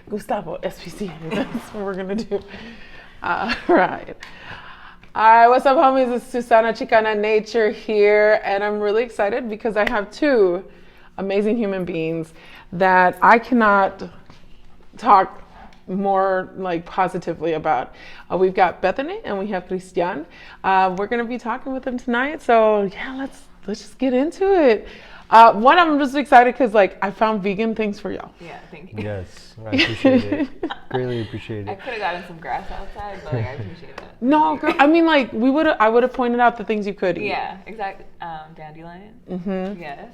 Gustavo, SPC. That's what we're going to do. Right. All right, what's up, homies? It's Susana Chicana Nature here, and I'm really excited because I have two amazing human beings that I cannot talk more like positively about. We've got Bethany and we have Cristian. We're going to be talking with them tonight, so yeah, let's just get into it. One, I'm just excited because like I found vegan things for y'all. Yeah, thank you. Yes, I appreciate it. Greatly appreciate I it. could have gotten some grass outside, but like, I appreciate that. No, girl, I mean like I would have pointed out the things you could eat. Yeah, exactly. Dandelion. Mm-hmm. Yes.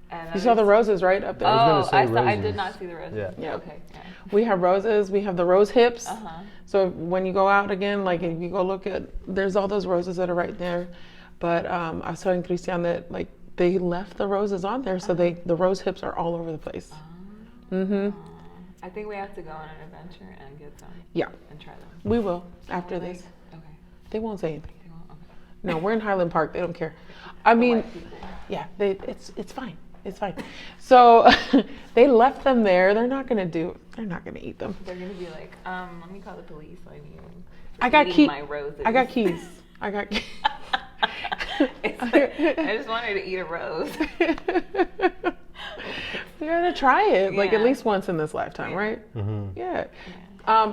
And You saw the roses right up there. I was gonna say I roses. did not see the roses. Yeah. Okay. Yeah. We have roses. We have the rose hips. Uh-huh. So when you go out again, like if you go look at, there's all those roses that are right there. But I was telling Cristian that like they left the roses on there, so the rose hips are all over the place. I think we have to go on an adventure and get some. Yeah, And try them. we will after this. Okay. They won't say anything. They won't? Okay. No, we're in Highland Park. They don't care. I mean, White people. yeah, it's fine. It's fine. So they left them there. They're not gonna eat them. They're gonna be like, let me call the police on you. I got Eating keys. my roses. I got keys. I got keys. I just wanted to eat a rose. You gotta try it, like at Yeah. least once in this lifetime, right? Mm-hmm. Yeah.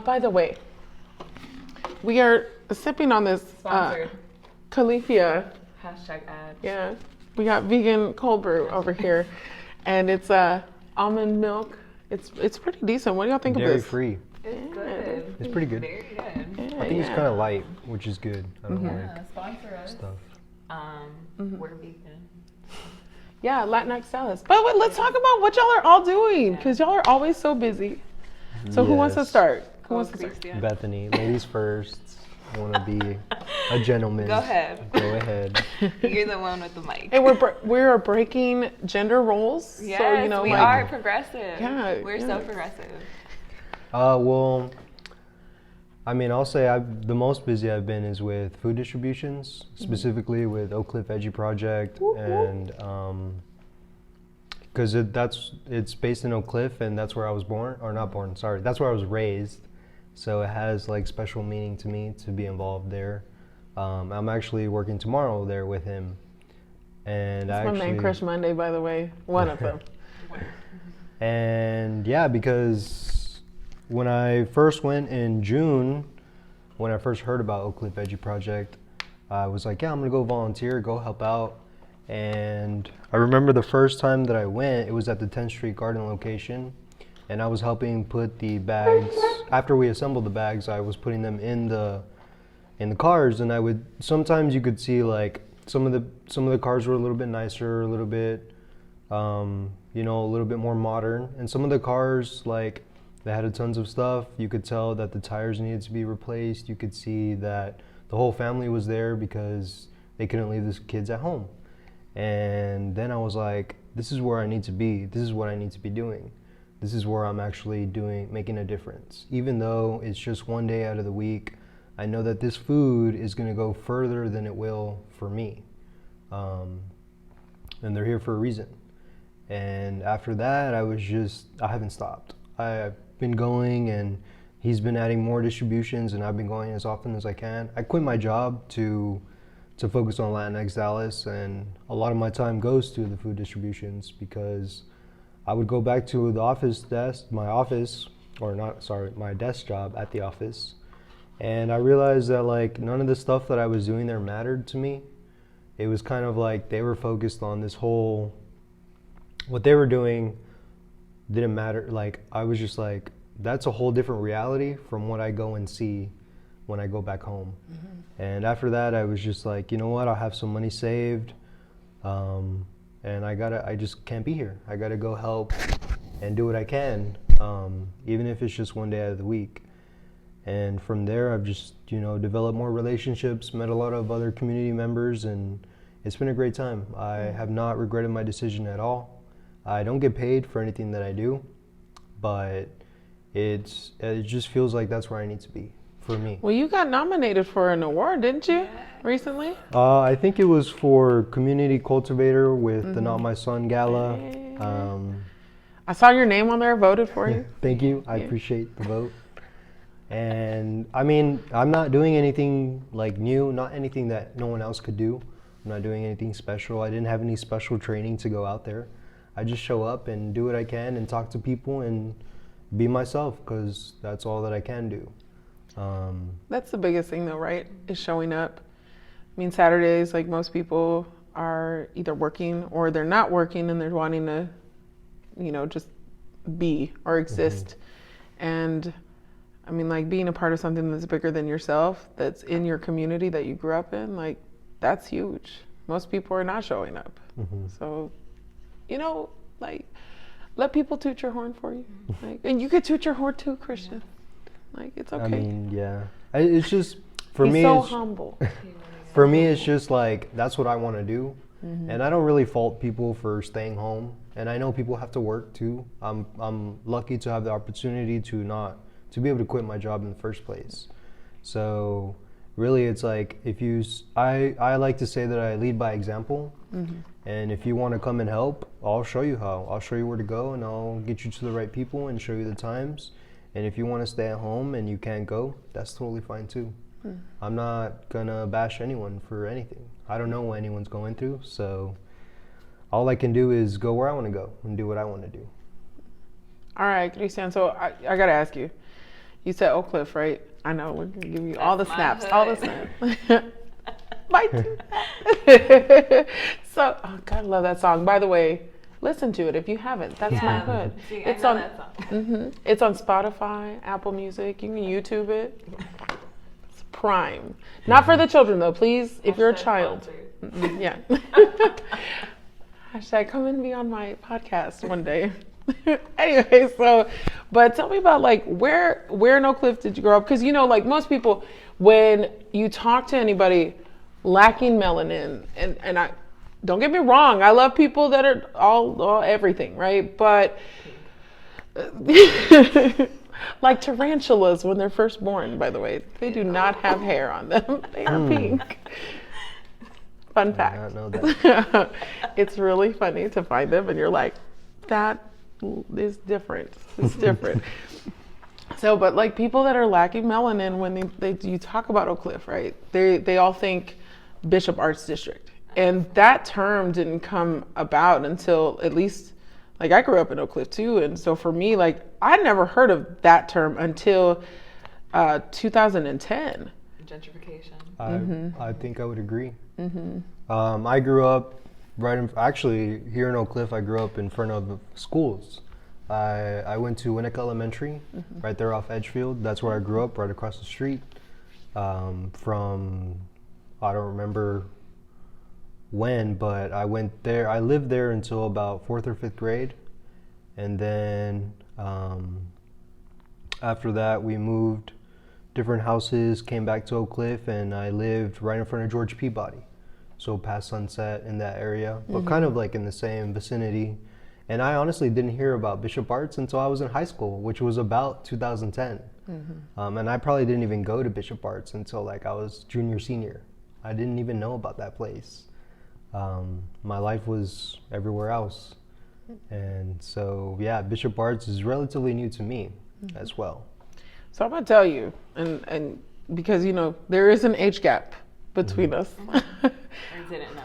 By the way, we are sipping on this Sponsored. Califia. Hashtag ad. Yeah. We got vegan cold brew over here, and it's almond milk. It's pretty decent. What do y'all think of Dairy this? free. It's good. It's pretty good. Very good. Yeah, I think it's yeah. kind of light, which is good. I don't like Sponsor us. stuff. We're vegan. Yeah, LatinX salads. But wait, let's talk about what y'all are all doing, because y'all are always so busy. So who wants to Yes. start? Who wants to start? Cristian. Bethany, ladies first. I want to be a gentleman. Go ahead. Go ahead. You're the one with the mic. And we're breaking gender roles. Yes, so, you know, we like, are progressive. Yeah, We're yeah. so progressive. Well, I mean, I'll say the most busy I've been is with food distributions, specifically with Oak Cliff Veggie Project, and because it's based in Oak Cliff, and that's where I was born, or not born. Sorry, that's where I was raised. So it has like special meaning to me to be involved there. I'm actually working tomorrow there with him, and That's my man Crush Monday, by the way. One of them. And yeah, because when I first went in June, when I first heard about Oak Cliff Veggie Project, I was like, yeah, I'm gonna go volunteer, go help out. And I remember the first time that I went, it was at the 10th Street Garden location, and I was helping put the bags. After we assembled the bags, I was putting them in the cars, and I would sometimes you could see like some of the cars were a little bit nicer, a little bit a little bit more modern, and some of the cars like they had tons of stuff. You could tell that the tires needed to be replaced. You could see that the whole family was there because they couldn't leave the kids at home. And then I was like, this is where I need to be. This is what I need to be doing. This is where I'm actually making a difference. Even though it's just one day out of the week, I know that this food is going to go further than it will for me. And they're here for a reason. And after that, I haven't stopped. I've been going, and he's been adding more distributions, and I've been going as often as I can. I quit my job to focus on LatinX Dallas, and a lot of my time goes to the food distributions because I would go back to my desk job at the office, and I realized that like none of the stuff that I was doing there mattered to me. It was kind of like they were focused on what they were doing didn't matter. Like I was just like, that's a whole different reality from what I go and see when I go back home. Mm-hmm. And after that, I was just like, you know what, I'll have some money saved, and I just can't be here. I gotta go help and do what I can, even if it's just one day out of the week. And from there, I've just, developed more relationships, met a lot of other community members, and it's been a great time. I have not regretted my decision at all. I don't get paid for anything that I do, but it just feels like that's where I need to be for me. Well, you got nominated for an award, didn't you, recently? I think it was for Community Cultivator with the Not My Son Gala. I saw your name on there, voted for you. Thank you. I appreciate the vote. And I mean, I'm not doing anything like new, not anything that no one else could do. I'm not doing anything special. I didn't have any special training to go out there. I just show up and do what I can and talk to people and be myself, because that's all that I can do. That's the biggest thing though, right? Is showing up. I mean, Saturdays, like most people are either working or they're not working and they're wanting to, just be or exist. And I mean, like being a part of something that's bigger than yourself, that's in your community that you grew up in, like that's huge. Most people are not showing up. So, like let people toot your horn for you. Like, and you could toot your horn too, Cristian. Like it's okay. I mean, yeah. It's just, for He's me, so it's, humble. for me, it's just like, that's what I want to do. And I don't really fault people for staying home. And I know people have to work too. I'm lucky to have the opportunity to be able to quit my job in the first place. So really, it's like, I like to say that I lead by example. And if you want to come and help, I'll show you how. I'll show you where to go, and I'll get you to the right people and show you the times. And if you want to stay at home and you can't go, that's totally fine too. I'm not gonna bash anyone for anything. I don't know what anyone's going through, so all I can do is go where I want to go and do what I want to do. All right, Cristian, so I gotta ask you. You said Oak Cliff, right? I know, we're gonna give you all the snaps, all the snaps. Might do that. So, oh God, I love that song. By the way, listen to it if you haven't. That's my hood. See, It's I on. know that song. It's on Spotify, Apple Music. You can YouTube it. It's prime. Not for the children though, please. If you're a child. Yeah. Hashtag come and be on my podcast one day. Anyway, but tell me about like where in Oak Cliff did you grow up? Because like most people, when you talk to anybody lacking melanin, and I don't get me wrong, I love people that are all everything, right? But like tarantulas when they're first born, by the way, they do not have hair on them. They are pink. Fun fact. I don't know that. It's really funny to find them and you're like, that is different. It's different. So, but like people that are lacking melanin, when you talk about Oak Cliff, right? They all think Bishop Arts District. And that term didn't come about until, at least, like I grew up in Oak Cliff too. And so for me, like I never heard of that term until 2010. Gentrification. I think I would agree. I grew up actually here in Oak Cliff. I grew up in front of schools. I went to Winnick Elementary, right there off Edgefield. That's where I grew up, right across the street. From, I don't remember when, but I went there. I lived there until about 4th or 5th grade. And then after that, we moved different houses, came back to Oak Cliff, and I lived right in front of George Peabody. So past Sunset, in that area, but kind of like in the same vicinity. And I honestly didn't hear about Bishop Arts until I was in high school, which was about 2010. And I probably didn't even go to Bishop Arts until like I was junior, senior. I didn't even know about that place. My life was everywhere else. And so, yeah, Bishop Arts is relatively new to me as well. So I'm gonna tell you, and because there is an age gap between us. I didn't know.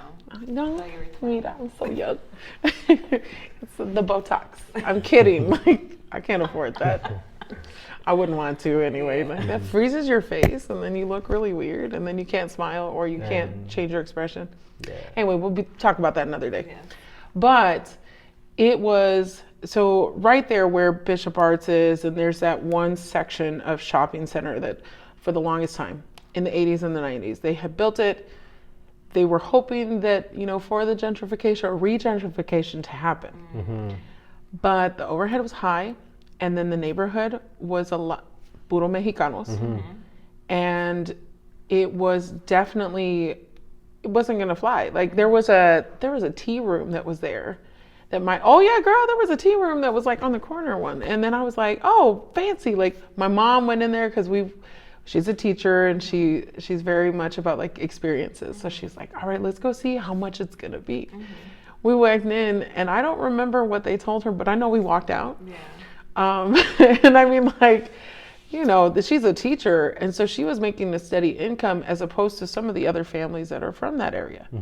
No, Rita, I'm so young. It's the Botox. I'm kidding. Like I can't afford that. I wouldn't want to anyway. Like, that freezes your face, and then you look really weird, and then you can't smile or you can't change your expression. Yeah. Anyway, we'll talk about that another day. Yeah. But it was so right there where Bishop Arts is, and there's that one section of shopping center that, for the longest time, in the 80s and the 90s, they had built it. They were hoping that, for the gentrification or regentrification to happen. But the overhead was high, and then the neighborhood was a lot, puro Mexicanos. And it was definitely, it wasn't gonna fly. Like there was a tea room that was there that oh yeah, girl, there was a tea room that was like on the corner one. And then I was like, oh, fancy. Like my mom went in there because she's a teacher and she's very much about like experiences. So she's like, all right, let's go see how much it's gonna be. we went in, and I don't remember what they told her, but I know we walked out. Yeah. And I mean, like, you know, she's a teacher, and so she was making a steady income as opposed to some of the other families that are from that area. I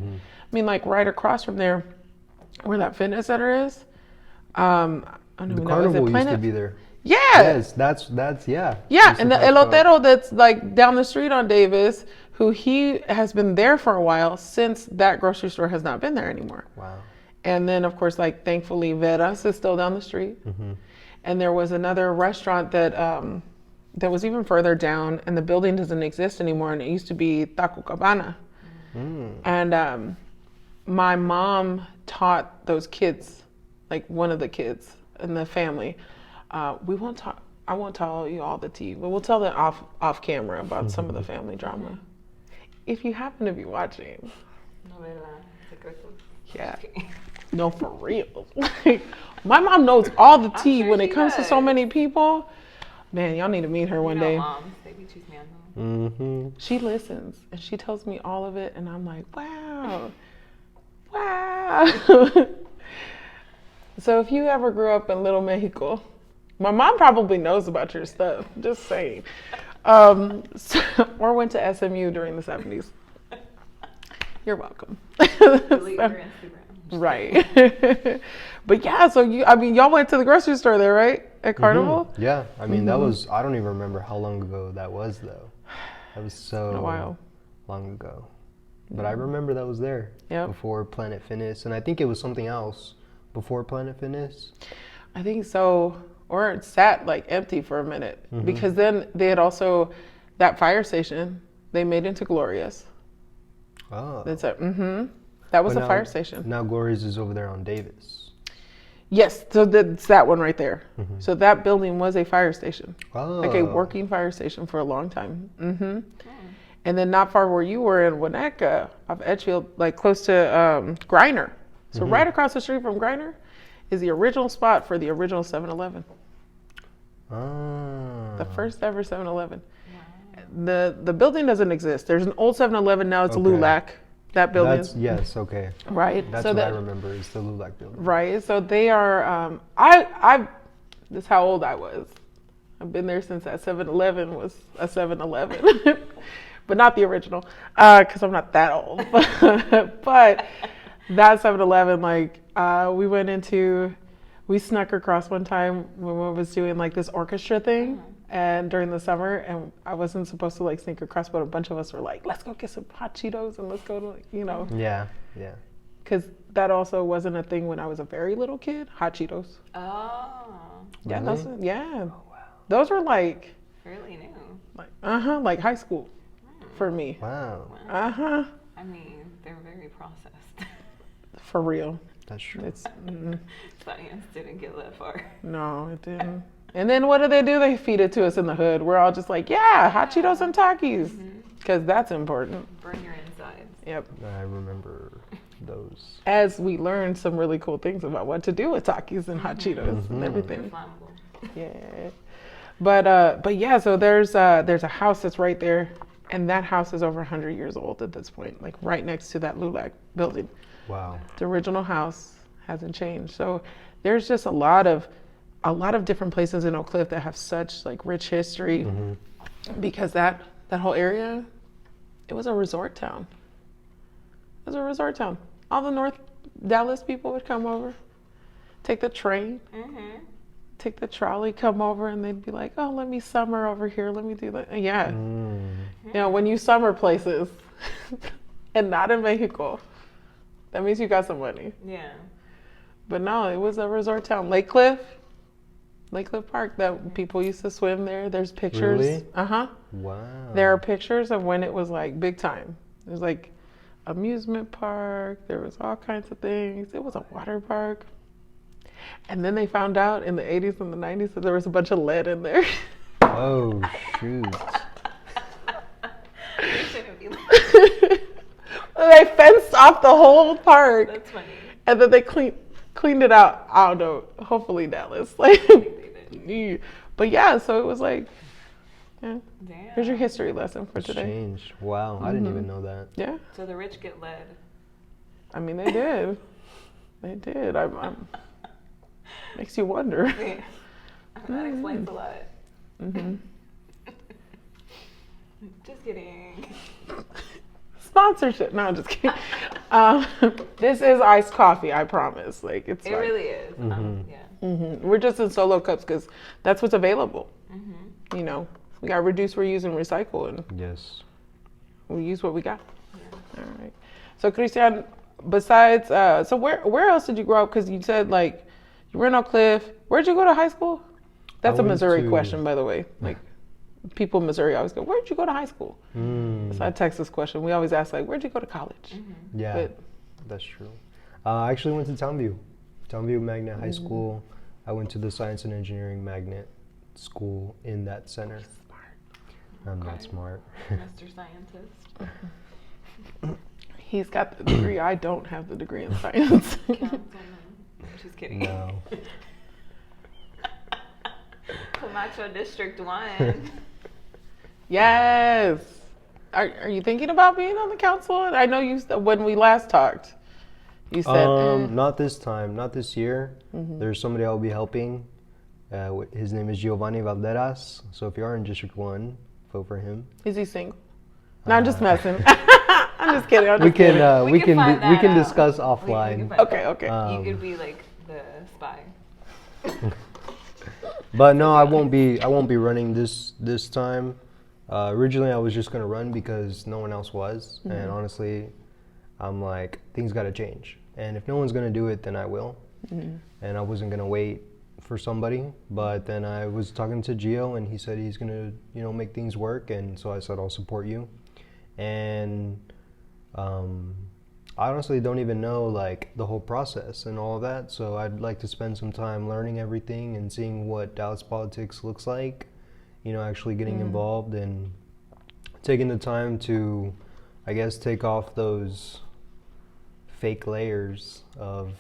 mean, like right across from there, where that fitness center is. I don't The even know. Is it carnival used to Planet? be there. Yeah. Yes, that's yeah. Yeah, Used and to the pass by. elotero that's like down the street on Davis, who he has been there for a while since that grocery store has not been there anymore. Wow. And then, of course, like thankfully, Veras is still down the street. And there was another restaurant that that was even further down, and the building doesn't exist anymore. And it used to be Taco Cabana. And my mom taught those kids, like one of the kids in the family. We won't talk. I won't tell you all the tea, but we'll tell that off camera about some of the family drama. If you happen to be watching. Novela, secretos. Yeah. No, for real. My mom knows all the tea sure when it she comes to so does. many people. Man, y'all need to meet her one You know, day. moms, they be chismeando. She listens and she tells me all of it, and I'm like, wow. So if you ever grew up in Little Mexico, my mom probably knows about your stuff. Just saying. Or went to SMU during the 70s. You're welcome. Delete your Instagram. Right. But yeah, so y'all went to the grocery store there, right? At Carnival? Yeah, I mean that was. I don't even remember how long ago that was though. That was so a while. long ago. But I remember that was there before Planet Fitness, and I think it was something else before Planet Fitness. I think so. Or it sat like empty for a minute because then they had also that fire station they made into Gloria's. Oh, That's it. That was But a now- fire station. Now Gloria's is over there on Davis. Yes, so that's that one right there. So that building was a fire station, Oh, like a working fire station for a long time. And then not far where you were in Winnetka, off Edgefield, like close to Griner. So right across the street from Griner is the original spot for the original 7-Eleven. Ah. The first ever 7-Eleven. The building doesn't exist. There's an old 7-Eleven now. It's Okay. LULAC. That building. That's yes, okay. Right. That's so what that, I remember is the LULAC building. Right. So they are. I. This is how old I was. I've been there since that 7-Eleven was a 7-Eleven, but not the original, because I'm not that old. But that 7-Eleven, like we snuck across one time when we was doing like this orchestra thing, and during the summer, and I wasn't supposed to like sneak across, but a bunch of us were like, let's go get some hot Cheetos and let's go to, Yeah. because that also wasn't a thing when I was a very little kid. Hot Cheetos. Oh, Yeah, Really? yeah. Those were like fairly new. like high school for me. Wow. I mean, they're very processed. For real. That's true. It's Science didn't get that far. no, it didn't. And then what do? They feed it to us in the hood. We're all just like, yeah, hot Cheetos and Takis, because that's important. Burn your insides. Yep. I remember those. As we learned some really cool things about what to do with Takis and hot Cheetos and They're everything. flammable. Yeah. But yeah, so there's a house that's right there, and that house is over 100 years old at this point, like right next to that LULAC building. Wow. The original house hasn't changed. So there's just a lot of different places in Oak Cliff that have such like rich history, because that whole area, it was a resort town. It was a resort town. All the North Dallas people would come over, take the train, take the trolley, come over, and they'd be like, oh, let me summer over here. Let me do that. Yeah. You know, when you summer places and not in Mexico, that means you got some money. Yeah. But no, it was a resort town. Lake Cliff Park, that people used to swim there. There's pictures. Really? Wow. Wow. There are pictures of when it was like big time. There's like amusement park. There was all kinds of things. It was a water park. And then they found out in the 80s and the 90s that there was a bunch of lead in there. Oh, shoot. You shouldn't be like, They fenced off the whole park. that's funny. And then they cleaned it out. I don't know. Hopefully Dallas. Like, but yeah, so it was like, yeah. Damn. Here's your history lesson for It's today. changed. Wow. I didn't even know that. Yeah. So the rich get lead. I mean, they did. They did. Makes you wonder. Yeah. That explains a lot. Mm-hmm. Just kidding. Sponsorship. No, I'm just kidding. This is iced coffee. I promise. Like it's. It fine. really is. Yeah. Mm-hmm. We're just in solo cups because that's what's available. Mm-hmm. You know, we got reduce, reuse, and recycle, and Yes. we use what we got. Yeah. All right. So, Cristian, besides, so where else did you grow up? Because you said like you were in Oak Cliff. Where'd you go to high school? That's I a went Missouri to- question, by the way. Like people in Missouri always go, "Where'd you go to high school?" Mm. It's not a Texas question. We always ask like, "Where'd you go to college?" Mm-hmm. Yeah, But- that's true. I actually went to Townview Magnet High School. I went to the Science and Engineering Magnet School in that center. I'm not Okay. smart. Mr. Scientist. He's got the degree. I don't have the degree in science. Councilman. Just kidding. No. Camacho District 1. Yes. Are you thinking about being on the council? I know you when we last talked, you said Not this time, not this year. There's somebody I'll be helping. His name is Giovanni Valderas. So if you are in District 1, vote for him. Is he single? No, I'm just messing. I'm just kidding. I'm We just kidding. can We can find that out. discuss We offline. can find Okay, out. okay. You could be like the spy. But no, I won't be running this time. Originally, I was just gonna run because no one else was, and honestly, I'm like, things gotta change. And if no one's gonna do it, then I will. And I wasn't gonna wait for somebody. But then I was talking to Gio, and he said he's gonna, make things work. And so I said I'll support you. And I honestly don't even know like the whole process and all of that. So I'd like to spend some time learning everything and seeing what Dallas politics looks like. Actually getting involved and taking the time to, I guess, take off those fake layers of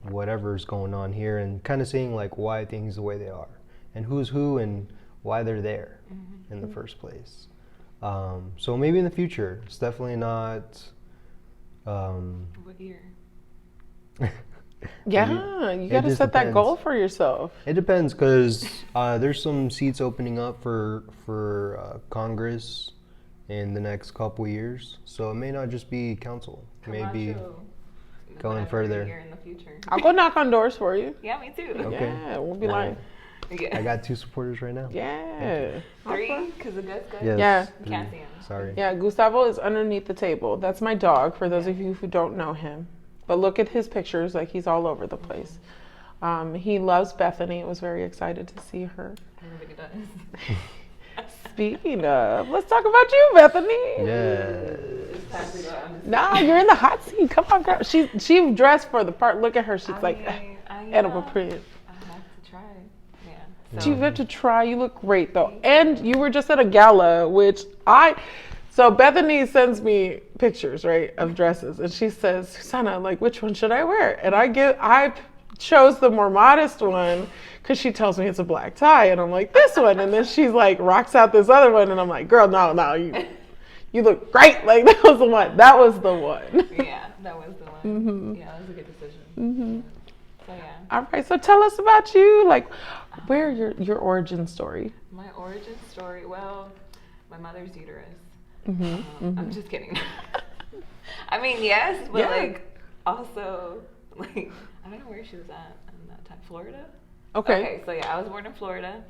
whatever's going on here and kind of seeing like why things the way they are and who's who and why they're there in the first place. So maybe in the future. It's definitely not. What year? Yeah, you got to just set that depends. goal for yourself. It depends because there's some seats opening up for Congress in the next couple years. So it may not just be council. Maybe Camacho, going whenever further. Year in the future. I'll go knock on doors for you. Yeah, me too. Okay. Yeah, we'll be Well, lying. Yeah. I got 2 supporters right now. Yeah. 3, because of Gus. Yes, Yeah. 3. Can't see him. Sorry. Yeah, Gustavo is underneath the table. That's my dog, for those of you who don't know him. But look at his pictures, like he's all over the place. He loves Bethany. I was very excited to see her. Everybody does. Speaking of, let's talk about you, Bethany. Yeah. It's time to go. I'm just No, you're in the hot seat. Come on, girl. She dressed for the part. Look at her. She's like edible print. I have to try. Yeah. You have to try. You look great though. And you were just at a gala, so Bethany sends me pictures, right, of dresses, and she says, Susanna, like, which one should I wear? And I chose the more modest one because she tells me it's a black tie, and I'm like, this one. And then she's like, rocks out this other one, and I'm like, girl, no, you look great. Like that was the one. That was the one. Yeah, that was the one. Yeah, that was a good decision. So yeah. All right, so tell us about you, like, where your origin story. My origin story. Well, my mother's uterus. I'm just kidding. I mean, yes, but Yeah. like also like I don't know where she was at in that time. Florida. Okay. So yeah, I was born in Florida.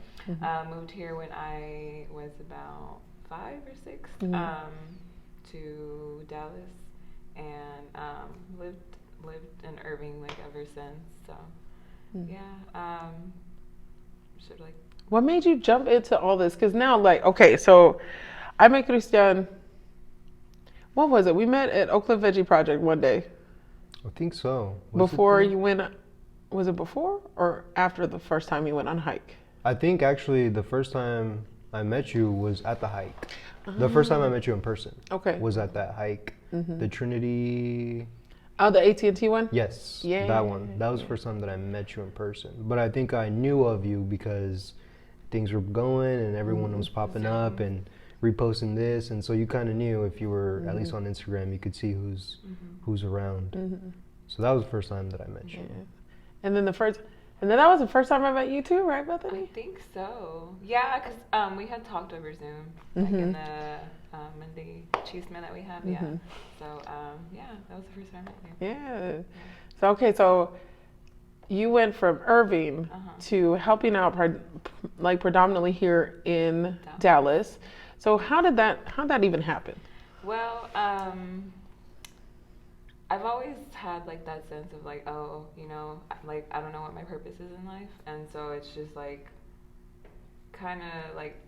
Moved here when I was about 5 or 6 to Dallas, and lived in Irving like ever since. So yeah, should like. What made you jump into all this? Because now, like, okay, so I met Cristian. What was it? We met at Oak Cliff Veggie Project one day. I think so. Was it Before the- you went, was it before or after the first time you went on hike? I think actually the first time I met you was at the hike. The first time I met you in person Okay. was at that hike. The Trinity. Oh, the AT&T one? Yes, Yeah. that one. That was the first time that I met you in person. But I think I knew of you because things were going and everyone was popping up and reposting this, and so you kind of knew if you were at least on Instagram, you could see who's around. So that was the first time that I met you. Yeah. And then that was the first time I met you too, right, Bethany? I think so. Yeah, because we had talked over Zoom, like in the Monday cheese meal that we have. Yeah. So yeah, that was the first time I met you. Yeah. So okay, so you went from Irving to helping out, like predominantly here in Dallas. So how'd that even happen? Well, I've always had like that sense of like, oh, you know, like I don't know what my purpose is in life, and so it's just like kind of like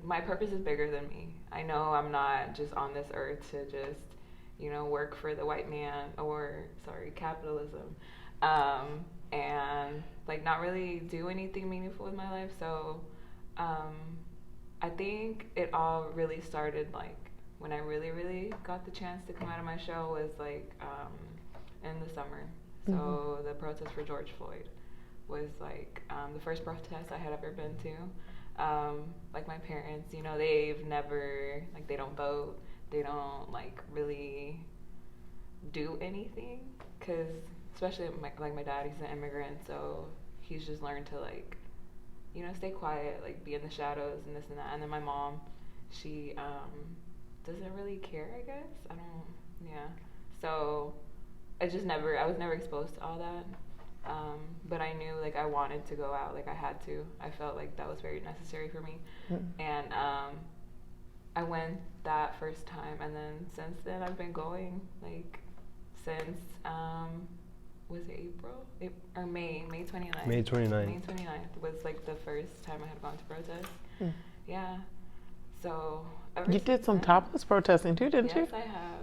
my purpose is bigger than me. I know I'm not just on this earth to just, you know, work for the white man or capitalism, and like not really do anything meaningful with my life. So I think it all really started like when I really got the chance to come out of my shell was like in the summer. So the protest for George Floyd was like the first protest I had ever been to. Like my parents, you know, they've never, like they don't vote, they don't like really do anything, because especially my dad, he's an immigrant, so he's just learned to like, you know, stay quiet, like be in the shadows and this and that. And then my mom, she doesn't really care, I guess. So I was never exposed to all that. But I knew like I wanted to go out, like I had to. I felt like that was very necessary for me. And I went that first time, and then since then I've been going like since was it April? Or May 29th. May 29th. May 29th was like the first time I had gone to protest. Yeah. So you did some topless protesting too, didn't you? Yes, I have.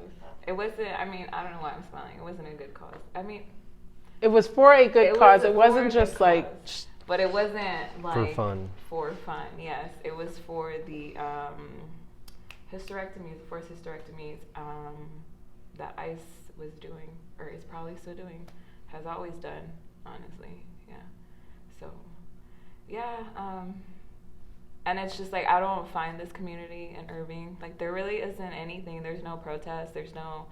It wasn't, I mean, I don't know why I'm smiling. It wasn't a good cause. I mean, it was for a good cause. It wasn't just like, but it wasn't like for fun. For fun, yes. It was for the hysterectomies, the forced hysterectomies that ICE was doing, or is probably still doing, has always done, honestly. Yeah. So, yeah. And it's just like I don't find this community in Irving. Like there really isn't anything. There's no protest. There's no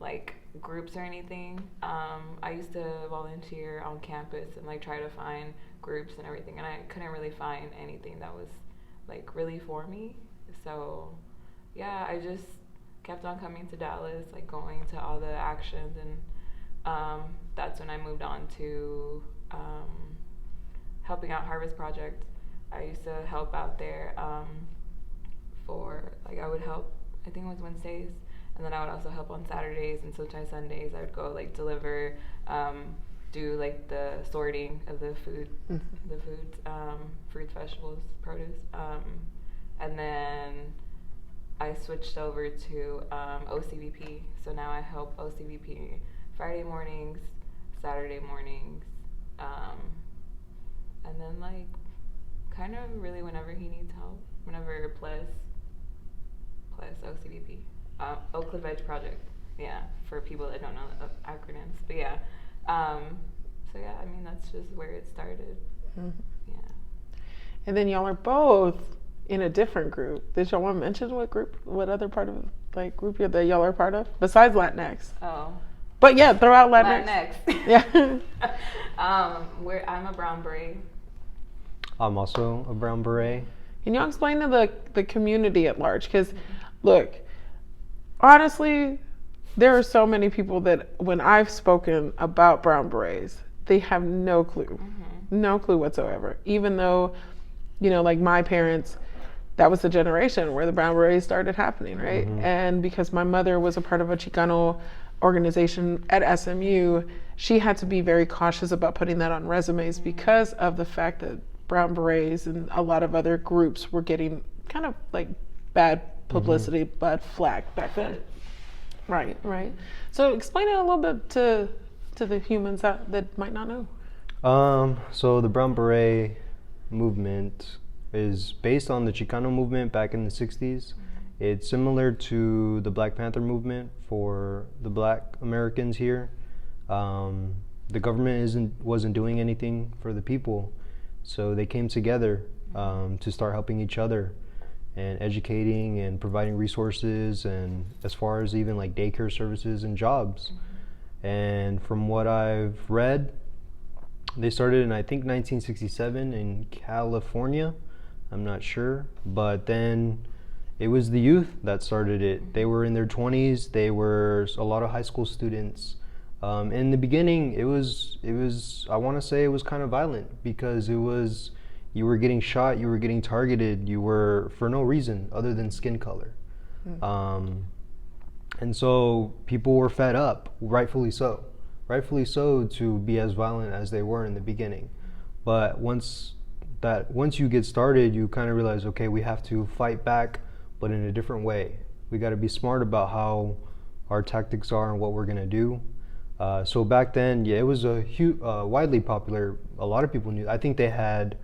like groups or anything. I used to volunteer on campus and like try to find groups and everything, and I couldn't really find anything that was like really for me. So yeah, I just kept on coming to Dallas, like going to all the actions, and that's when I moved on to helping out Harvest Project. I used to help out there for, like, I would help, I think it was Wednesdays, and then I would also help on Saturdays, and sometimes Sundays I would go, like, deliver, do, like, the sorting of the food, the foods, fruit vegetables, produce, and then I switched over to OCVP, so now I help OCVP Friday mornings, Saturday mornings, and then, like, kind of really whenever he needs help, whenever plus OCVP, Oak Cliff Edge Project, yeah, for people that don't know the acronyms, but yeah, so yeah, I mean, that's just where it started, yeah. And then y'all are both in a different group. Did y'all want to mention what other part of, like, group that y'all are part of, besides LatinX? Oh. But yeah, throw out LatinX. Yeah. I'm a brown beret. I'm also a brown beret. Can you explain to the community at large? Because, look, honestly, there are so many people that when I've spoken about brown berets, they have no clue, no clue whatsoever. Even though, you know, like my parents, that was the generation where the brown berets started happening, right? And because my mother was a part of a Chicano organization at SMU, she had to be very cautious about putting that on resumes because of the fact that brown berets and a lot of other groups were getting kind of like bad publicity, bad flack back then. Right. So explain it a little bit to the humans that might not know. So the brown beret movement is based on the Chicano movement back in the 60s. It's similar to the Black Panther movement for the Black Americans here. The government wasn't doing anything for the people. So they came together to start helping each other and educating and providing resources, and as far as even like daycare services and jobs. And from what I've read, they started in, I think, 1967 in California. I'm not sure. But then it was the youth that started it. They were in their 20s. They were a lot of high school students. In the beginning, it was. I want to say it was kind of violent because you were getting shot, you were getting targeted, you were for no reason other than skin color. And so people were fed up, rightfully so, to be as violent as they were in the beginning. But once you get started, you kind of realize, okay, we have to fight back, but in a different way. We got to be smart about how our tactics are and what we're gonna do. So back then, yeah, it was widely popular. A lot of people knew. I think they had,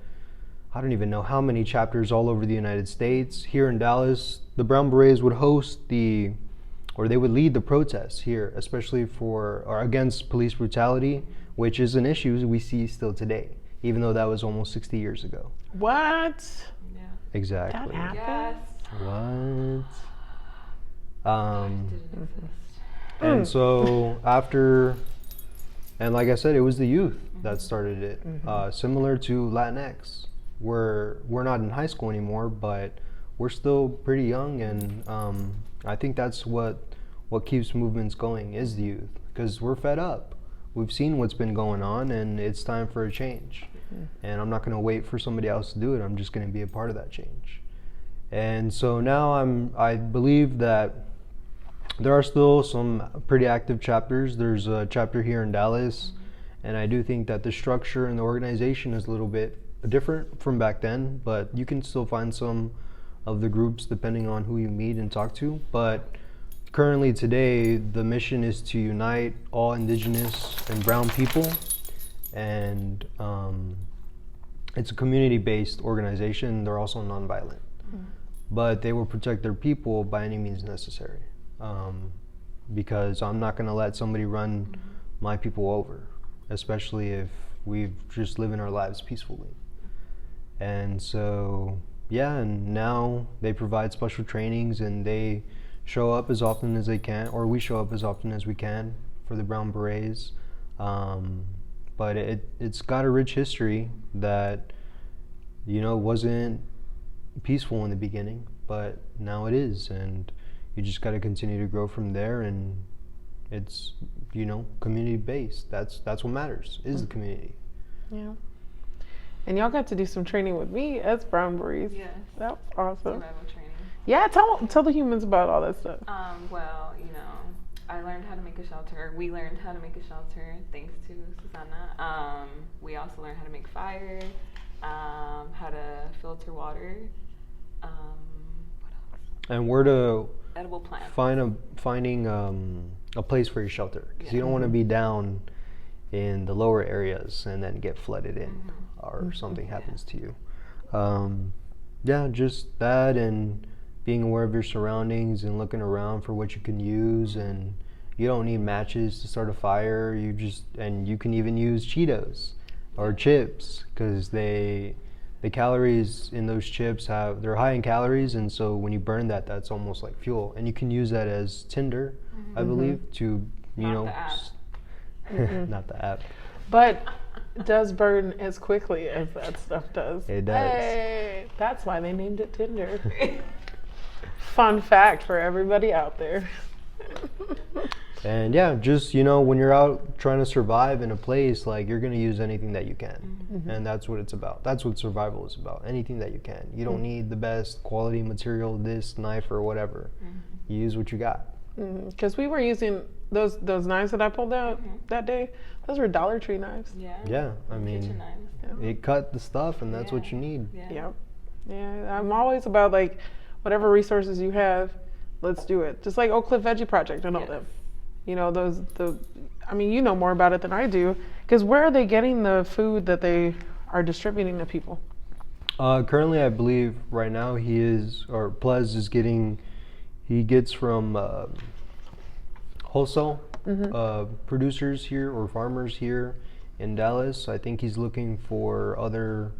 I don't even know how many chapters all over the United States. Here in Dallas, the Brown Berets would they would lead the protests here, especially against police brutality, which is an issue we see still today, even though that was almost 60 years ago. What? Yeah. Exactly. That happened? Yes. What? Didn't exist. And so and like I said, it was the youth that started it. Similar to LatinX. We're not in high school anymore, but we're still pretty young, and I think that's what keeps movements going is the youth, because we're fed up. We've seen what's been going on, and it's time for a change. And I'm not going to wait for somebody else to do it. I'm just going to be a part of that change. And so now I believe that there are still some pretty active chapters. There's a chapter here in Dallas, and I do think that the structure and the organization is a little bit different from back then, but you can still find some of the groups depending on who you meet and talk to. But currently today, the mission is to unite all Indigenous and Brown people, and it's a community-based organization. They're also nonviolent, but they will protect their people by any means necessary, because I'm not going to let somebody run my people over, especially if we've just living our lives peacefully. And so, yeah, and now they provide special trainings, and they show up as often as they can, or we show up as often as we can for the Brown Berets. But it's got a rich history that, wasn't peaceful in the beginning, but now it is, and you just got to continue to grow from there. And it's, community based. That's what matters, is the community. Yeah. And y'all got to do some training with me as Brown Berets. Yes. That was awesome. Survival training. Yeah, tell the humans about all that stuff. Well, I learned how to make a shelter. We learned how to make a shelter thanks to Susana. We also learned how to make fire, how to filter water. What else? And where to Edible plants. finding a place for your shelter, because you don't want to be down in the lower areas and then get flooded in, or something happens to you. Yeah, just that, and being aware of your surroundings and looking around for what you can use. And you don't need matches to start a fire. And you can even use Cheetos or chips, because the calories in those chips they're high in calories, and so when you burn that's almost like fuel, and you can use that as tinder, I believe, to Not the app. not the app. But it does burn as quickly as that stuff does. It does. Hey, that's why they named it Tinder. Fun fact for everybody out there. And yeah, just when you're out trying to survive in a place, like, you're going to use anything that you can. And that's what it's about. That's what survival is about. Anything that you can. You don't need the best quality material, this knife or whatever. You use what you got. Because we were using those knives that I pulled out that day. Those were Dollar Tree knives. Yeah, I mean, Kitchen knives. it cut the stuff, and that's what you need. Yep. Yeah, I'm always about, like, whatever resources you have, let's do it. Just like Oak Cliff Veggie Project and all them. You know more about it than I do. Because where are they getting the food that they are distributing to people? Currently, I believe right now Plez is getting, he gets from wholesale producers here, or farmers here in Dallas. I think he's looking for other,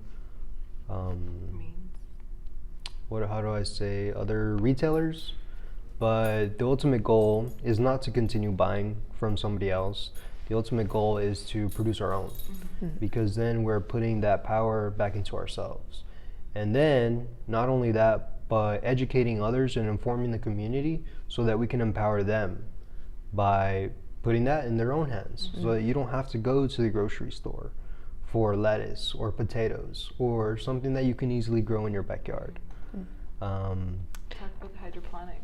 other retailers But the ultimate goal is not to continue buying from somebody else. The ultimate goal is to produce our own, because then we're putting that power back into ourselves. And then not only that, but educating others and informing the community so that we can empower them by putting that in their own hands, so that you don't have to go to the grocery store for lettuce or potatoes or something that you can easily grow in your backyard. Talk about hydroponics.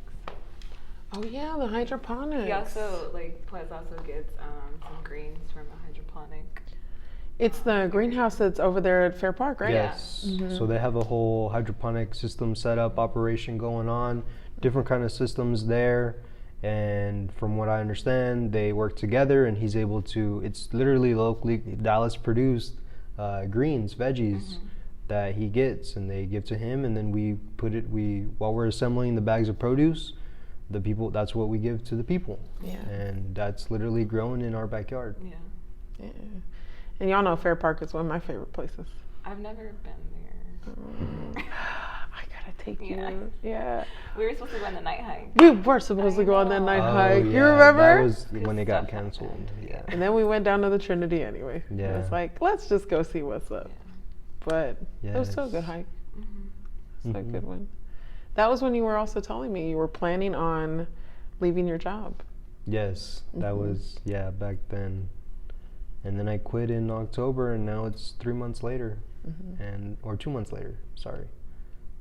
Oh yeah, the hydroponics. He also Plus also gets some greens from a hydroponic. It's the greenhouse that's over there at Fair Park, right? Yes. So they have a whole hydroponic system set up, operation going on, different kind of systems there. And from what I understand, they work together, and he's able to, it's literally locally Dallas produced greens, veggies that he gets, and they give to him, and then we put it, while we're assembling the bags of produce, the people, that's what we give to the people. Yeah. And that's literally grown in our backyard. Yeah. And y'all know Fair Park is one of my favorite places. I've never been there. I gotta take you. Yeah. Yeah. We were supposed to go on the night hike. We were supposed to go on that night Oh, hike. yeah, You remember? That was when it got canceled. Yeah. And then we went down to the Trinity anyway. Yeah. It's like, let's just go see what's up. But it was still a good hike. It's a good one. That was when you were also telling me you were planning on leaving your job. Yes, that was, back then. And then I quit in October, and now it's 3 months later, or 2 months later, sorry.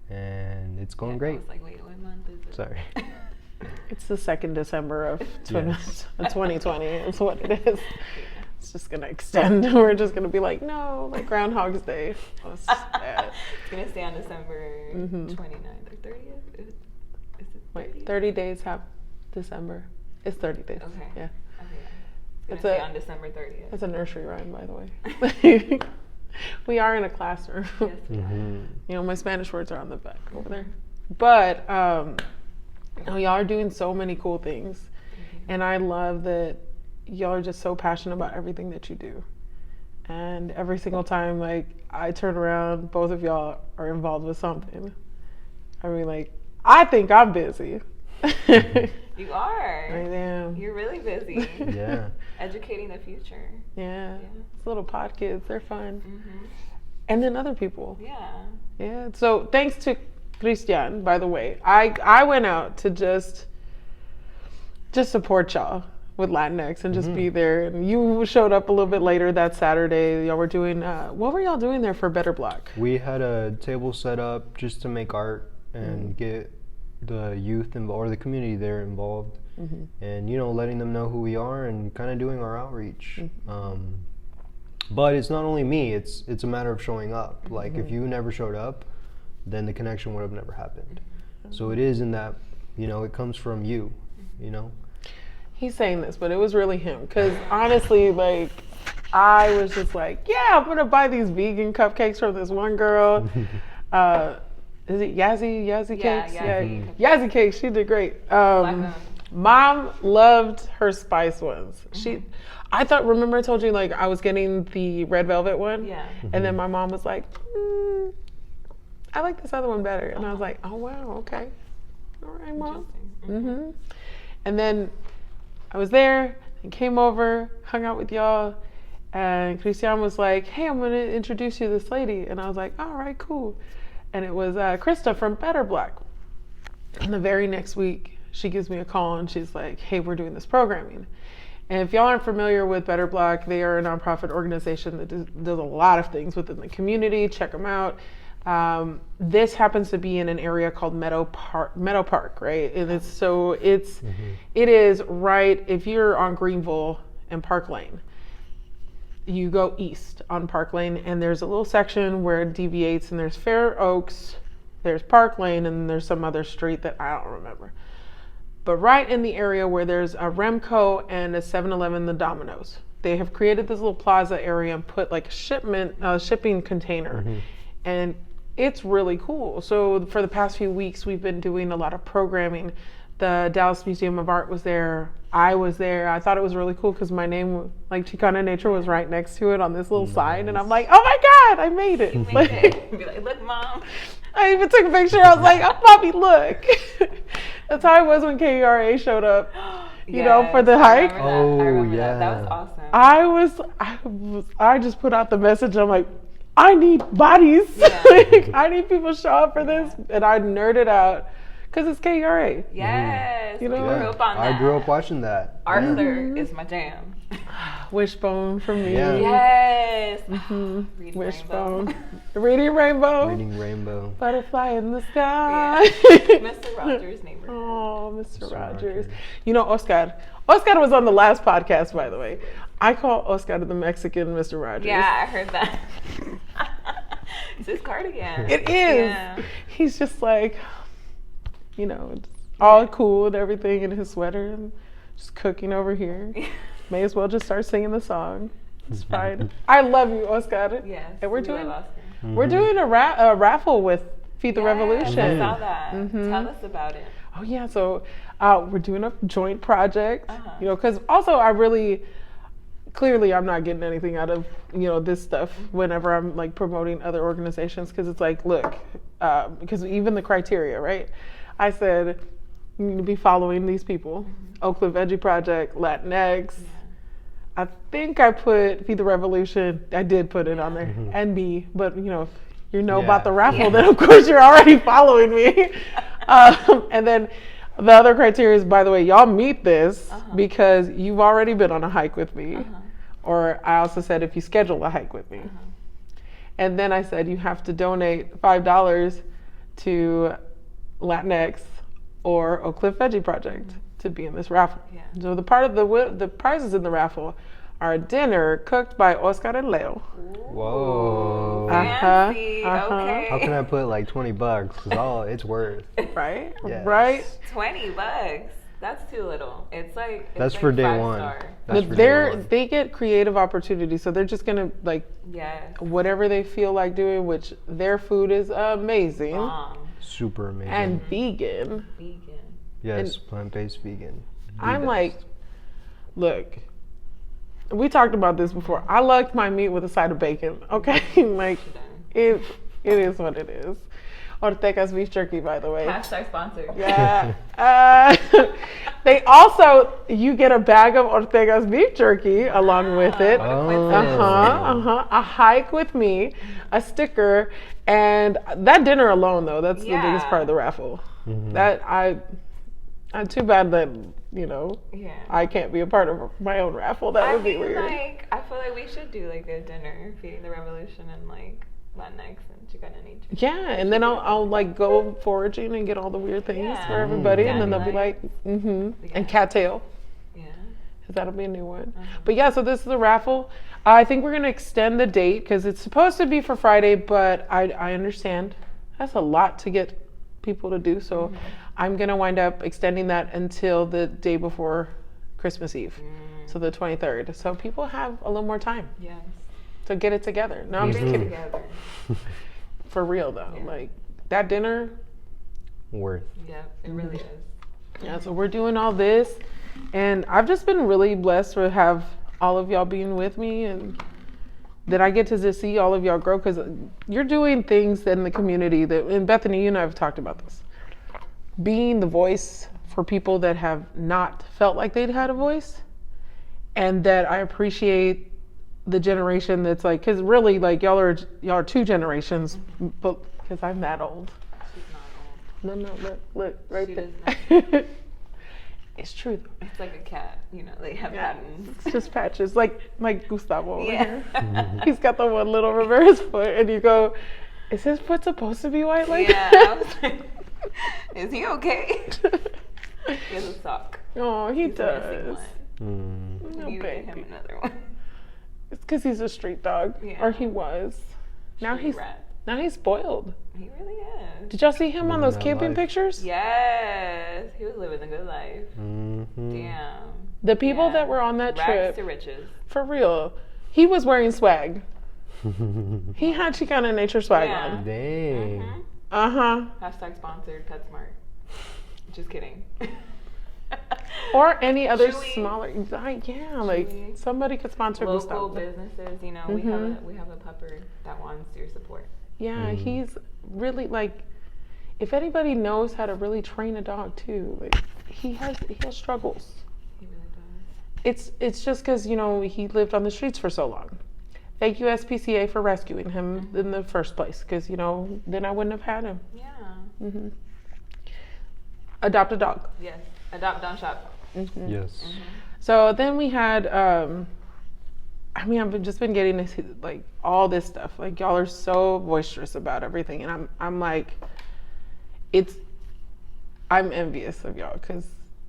And it's going great. I was like, wait, what month is it? Sorry. It's the 2nd December of 2020 is what it is. It's just going to extend. We're just going to be like, no, like Groundhog's Day. It's going to stay on December 29th or 30th? Is it 30th? Wait, 30 days have December. It's 30 days. Okay. Yeah. It's going to stay on December 30th. It's a nursery rhyme, by the way. We are in a classroom. Yes, we are. You know, my Spanish words are on the back over there. But y'all are doing so many cool things. And I love that y'all are just so passionate about everything that you do. And every single time, like, I turn around, both of y'all are involved with something. I mean, like, I think I'm busy. You are. I am. You're really busy. Yeah. Educating the future. Yeah. It's little pod kids. They're fun. And then other people. Yeah. Yeah. So thanks to Cristian, by the way. I went out to just support y'all with LatinX and just be there. And you showed up a little bit later that Saturday. Y'all were doing, what were y'all doing there for Better Block? We had a table set up just to make art and get the youth or the community there involved, and letting them know who we are and kind of doing our outreach. But it's not only me, it's a matter of showing up. Like, if you never showed up, then the connection would have never happened. So it is in that, it comes from you. He's saying this, but it was really him, because honestly, like, I was just like, yeah, I'm gonna buy these vegan cupcakes from this one girl. Is it Yazzie Cakes? Yazzie Cakes. She did great. Mom loved her spice ones. I remember I told you, like, I was getting the red velvet one. Yeah. And then my mom was like, I like this other one better. And I was like, oh wow, okay. All right, Mom. And then I was there and came over, hung out with y'all. And Cristian was like, hey, I'm going to introduce you to this lady. And I was like, all right, cool. And it was Krista from Better Block. And the very next week, she gives me a call and she's like, hey, we're doing this programming. And if y'all aren't familiar with Better Block, they are a nonprofit organization that does a lot of things within the community. Check them out. This happens to be in an area called Meadow Park, right? And it is right, if you're on Greenville and Park Lane, you go east on Park Lane, and there's a little section where it deviates, and there's Fair Oaks, there's Park Lane, and there's some other street that I don't remember. But right in the area where there's a Remco and a 7-Eleven, the Domino's, they have created this little plaza area and put like a shipping container. And it's really cool. So for the past few weeks, we've been doing a lot of programming. The Dallas Museum of Art was there. I was there. I thought it was really cool because my name, like Chicana Nature, was right next to it on this little sign. And I'm like, oh my God, I made it. Be like, look, Mom. I even took a picture. I was like, oh, Mommy, look. That's how it was when KURA showed up. You know, for the hike. Oh, I remember yeah. That was awesome. I just put out the message. I'm like, I need bodies. Yeah. Like, I need people to show up for this. And I nerded out because it's KURA. Yes. You know, we grew up on that. I grew up watching that. Arthur is my jam. Wishbone for me. Yeah. Yes. Mm-hmm. Reading Wishbone. Rainbow. Reading Rainbow. Reading Rainbow. Butterfly in the sky. Mr. Rogers' neighborhood. Oh, Mr. Mr. Rogers. Rogers. You know, Oscar. Oscar was on the last podcast, by the way. I call Oscar the Mexican Mr. Rogers. Yeah, I heard that. It's his cardigan. It is. Yeah. He's just like, you know, all cool and everything in his sweater and just cooking over here. May as well just start singing the song. It's fine. I love you, Oscar. Yes. And we're we doing love Oscar. we're doing a raffle with Feed the Revolution. I saw that. Mhm. Tell us about it. Oh yeah, so we're doing a joint project. Uh-huh. You know, because also clearly I'm not getting anything out of this stuff whenever I'm like promoting other organizations, because it's like, look, because even the criteria, right? I said you need to be following these people: Oak Cliff Veggie Project, LatinX. I think I put Feed the Revolution. I did put it on there, NB. But if you know about the raffle, then of course you're already following me. And then the other criteria is, by the way, y'all meet this because you've already been on a hike with me. Or I also said if you schedule a hike with me. And then I said you have to donate $5 to LatinX or Oak Cliff Veggie Project to be in this raffle. Yeah. So the part of the prizes in the raffle are a dinner cooked by Oscar and Leo. Whoa. Fancy. Uh-huh. Okay. How can I put like $20? Because all it's worth. Right? Yes. Right? $20. That's too little. It's like That's like for day 5 one. star. That's But for day one. they get creative opportunities, so they're just gonna like Yes. whatever they feel like doing, which their food is amazing Super amazing. and vegan. Vegan. Yes, plant-based vegan. The I'm best. like, look, we talked about this before. I like my meat with a side of bacon. Okay, like it is what it is. Ortega's beef jerky, by the way. Hashtag sponsored. Yeah. They also, you get a bag of Ortega's beef jerky along with it. Oh. A hike with me, a sticker, and that dinner alone, though, that's the biggest part of the raffle. That I'm too bad that I can't be a part of my own raffle. That would be weird. I feel like we should do like a dinner feeding the revolution and like Latinx and Chicana nature. Yeah, and then I'll like go foraging and get all the weird things for everybody, and then they'll be like, and cattail. Yeah. Because that'll be a new one. But yeah, so this is the raffle. I think we're gonna extend the date because it's supposed to be for Friday, but I understand that's a lot to get people to do. So I'm gonna wind up extending that until the day before Christmas Eve, so the 23rd. So people have a little more time. Yes. So get it together. No, I'm just kidding. Together. For real though, like that dinner. Worth. Yeah, it really is. Yeah, so we're doing all this, and I've just been really blessed to have all of y'all being with me, and that I get to just see all of y'all grow, because you're doing things in the community that, and Bethany, you and I have talked about this, being the voice for people that have not felt like they'd had a voice, and that I appreciate the generation that's like, because really, like y'all are two generations, but because I'm that old. She's not old. No, look right She there. It's true though. It's like a cat, they have patterns. It's just patches, like Gustavo over Yeah. here. He's got the one little reverse foot, and you go, is his foot supposed to be white like Yeah, that? I was like, is he okay? He has a sock. Oh, he He's missing does. Mm. one. No, You get him baby. another one. It's because he's a street dog, Yeah. or he was. Now Street rat. now he's spoiled. He really is. Did y'all see him on Living those that camping life. pictures? Yes, he was living the good life. Mm-hmm. Damn. The people Yeah. that were on that Rags trip, to riches. for real, he was wearing swag. He had Chicana Nature swag Yeah. on. Dang. Mhm. Uh-huh. Hashtag sponsored PetSmart. Just kidding. Or any other Chewy. smaller, like Chewy. somebody could sponsor Local Gustavo. businesses, we have a pupper that wants your support. Yeah, he's really like, if anybody knows how to really train a dog too, like he has struggles. He really does. It's just because he lived on the streets for so long. Thank you SPCA for rescuing him in the first place, because then I wouldn't have had him. Yeah. Adopt a dog. Yes. Adopt, don't shop. Yes. So then we had, I've just been getting this, like all this stuff. Like y'all are so boisterous about everything, and I'm like, I'm envious of y'all, because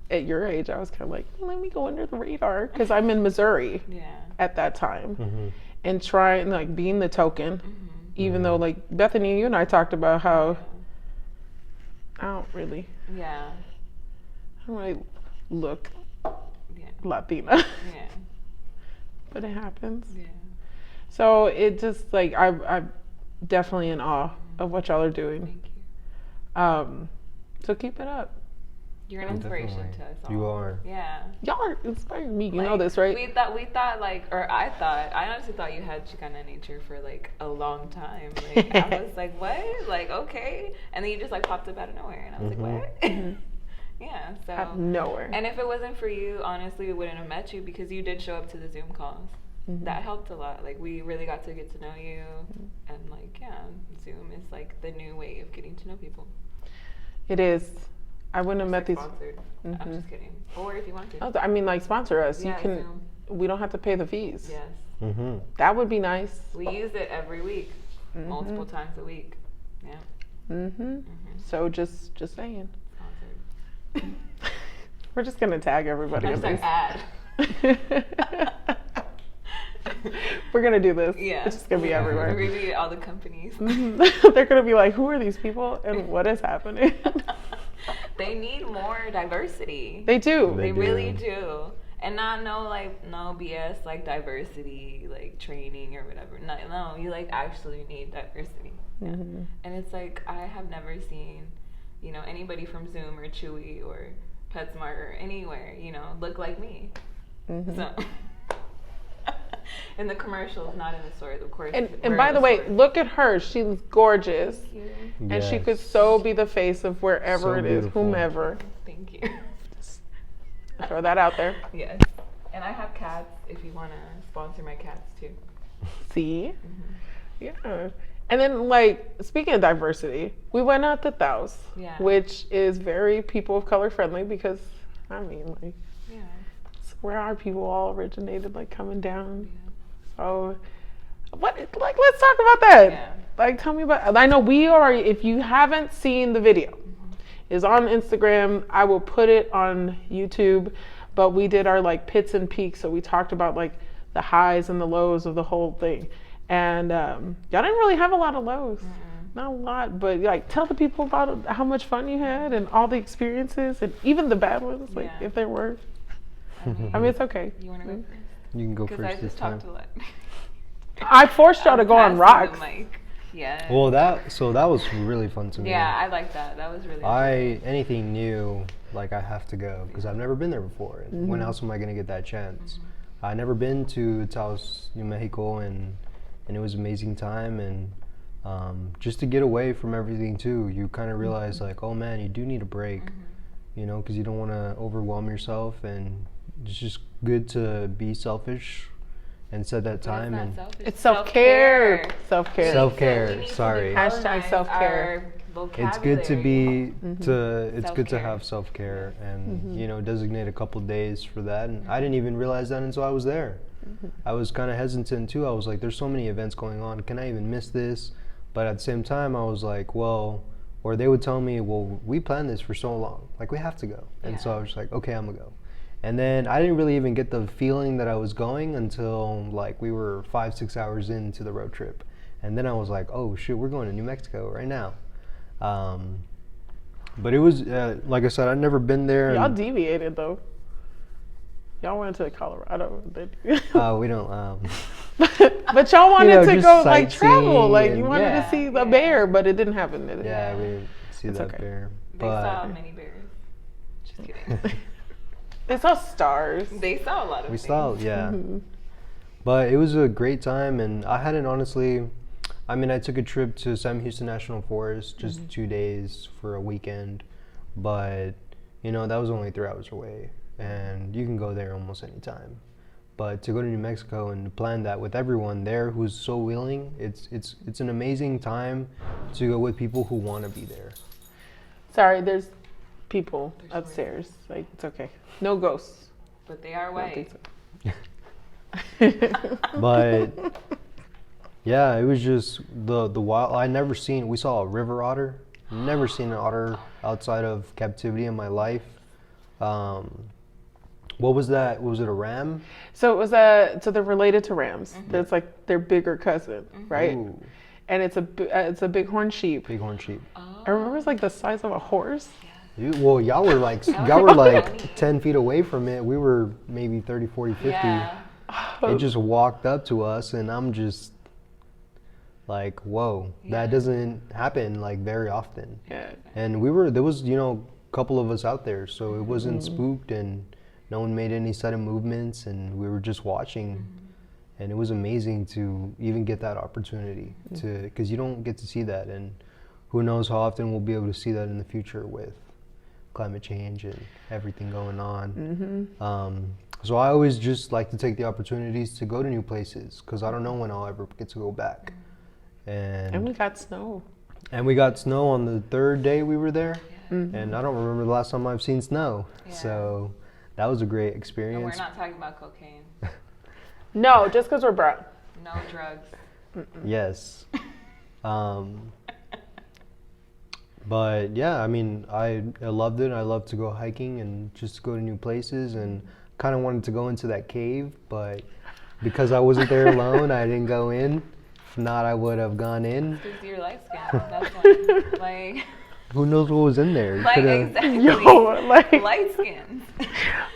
at your age I was kind of like, let me go under the radar, because I'm in Missouri at that time, and trying like being the token, even though like Bethany, you and I talked about how I don't really look Latina. Yeah. But it happens. Yeah. So it just like I'm definitely in awe of what y'all are doing. Thank you. So keep it up. You're an inspiration to us all. You are. Yeah. Y'all are inspiring me. You Like, know this, right? I honestly thought you had Chicana nature for like a long time. Like I was like, what? Like, okay. And then you just like popped up out of nowhere, and I was like, what? Yeah. So Out of nowhere. And if it wasn't for you, honestly, we wouldn't have met you, because you did show up to the Zoom calls. That helped a lot. Like we really got to get to know you, and like Zoom is like the new way of getting to know people. It is. I wouldn't have met these. Sponsored. I'm just kidding. Or if you want to. I mean, like sponsor us. Yeah, You can. Zoom. We don't have to pay the fees. Yes. That would be nice. We use it every week, multiple times a week. Yeah. So just saying. Sponsored. We're just gonna tag everybody. That's in our this. ad. We're gonna do this. Yeah. It's just gonna be everywhere. We're gonna be at all the companies. They're gonna be like, who are these people and what is happening? They need more diversity. They do. They really do. And not no BS like diversity like training or whatever. No, you like actually need diversity. Yeah. And it's like I have never seen, anybody from Zoom or Chewy or PetSmart or anywhere, look like me. So in the commercials, not in the stores, of course. And by the way, look at her. She's gorgeous. Thank you. And she could so be the face of wherever So it is, beautiful. whomever. Thank you. Throw that out there. Yes. And I have cats if you want to sponsor my cats too. See? Yeah. And then, like, speaking of diversity, we went out to Taos, which is very people of color friendly, because, I mean, like, it's where our people all originated, like, coming down. So, let's talk about that. Yeah. Like, tell me about, I know we are, if you haven't seen the video, it's on Instagram. I will put it on YouTube, but we did our, like, pits and peaks. So we talked about, like, the highs and the lows of the whole thing. And y'all didn't really have a lot of lows. Not a lot, but like tell the people about how much fun you had and all the experiences and even the bad ones, like if there were. I mean, it's okay. You want to go first? You can go Because first I this just time. talked a lot. I forced y'all to go on rocks. Yeah. Well, that was really fun to me. Yeah, I like that. That was really Anything new, like I have to go, because I've never been there before. And when else am I going to get that chance? I never been to Taos, New Mexico, and it was an amazing time. And just to get away from everything too, you kind of realize like, oh man, you do need a break, because you don't want to overwhelm yourself, and it's just good to be selfish and set that time. And it's self-care. Self-care. Self-care. Sorry. Hashtag self-care. It's good to be it's good to have self-care, and designate a couple days for that. And I didn't even realize that until I was there. I was kind of hesitant too. I was like, there's so many events going on, can I even miss this? But at the same time I was like, well, or they would tell me, well, we planned this for so long, like we have to go. And so I was just like, okay, I'm gonna go. And then I didn't really even get the feeling that I was going until like we were 5-6 hours into the road trip. And then I was like, oh shit, we're going to New Mexico right now. But it was, like I said, I'd never been there. Y'all deviated though. Y'all went to Colorado. We don't. But y'all wanted to go like travel. sightseeing Like you wanted to see the bear, but it didn't happen. Did it? Yeah, we didn't see that bear. They saw many bears. Just kidding. They saw stars. They saw a lot of We things. saw, yeah. But it was a great time, and I hadn't honestly, I mean, I took a trip to Sam Houston National Forest, just 2 days for a weekend, but you know, that was only 3 hours away, and you can go there almost any time. But to go to New Mexico and plan that with everyone there who's so willing, it's an amazing time to go with people who want to be there. Sorry, there's people upstairs. Like, it's okay. No ghosts. But they are I don't white. think so. But yeah, it was just the wild. We saw a river otter. Never seen an otter outside of captivity in my life. What was that? Was it a ram? So it was so they're related to rams. That's like their bigger cousin, right? Ooh, And it's a bighorn sheep. bighorn sheep. I remember it's like the size of a horse. Well, y'all were like 10 feet away from it. We were maybe 30, 40, 50. Yeah. It just walked up to us, and I'm just like, whoa, that doesn't happen like very often. Yeah. And there was, you know, a couple of us out there, so it wasn't spooked, and no one made any sudden movements, and we were just watching. And it was amazing to even get that opportunity because you don't get to see that, and who knows how often we'll be able to see that in the future with climate change and everything going on. So I always just like to take the opportunities to go to new places because I don't know when I'll ever get to go back. And we got snow. And we got snow on the 3rd day we were there, and I don't remember the last time I've seen snow. Yeah. So that was a great And experience. we're not talking about cocaine. No, just because we're brown. No drugs. Yes. But yeah, I mean, I loved it. I love to go hiking and just go to new places, and kind of wanted to go into that cave, but because I wasn't there alone, I didn't go in. If not, I would have gone in. Because you're light skinned. That's why. Like, Who knows what was in there? like Coulda- exactly. Yo, like Light skinned.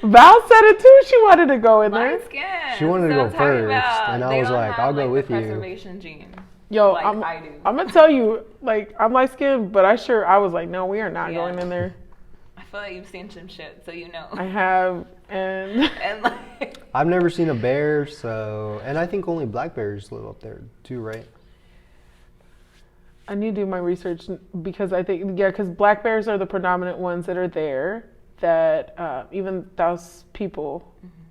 Val said it too. She wanted to go in there. Light skinned. She wanted to go first, and I They was don't like, have, I'll go like, with the you. Preservation gene. Yo, Like I do. I'm gonna tell you, like, I'm light skinned, but I was like, no, we are not Yeah. going in there. I feel like you've seen some shit, so you know. I have, and And like, I've never seen a bear, so, and I think only black bears live up there too, right? I need to do my research because I think, because black bears are the predominant ones that are there. That even those people,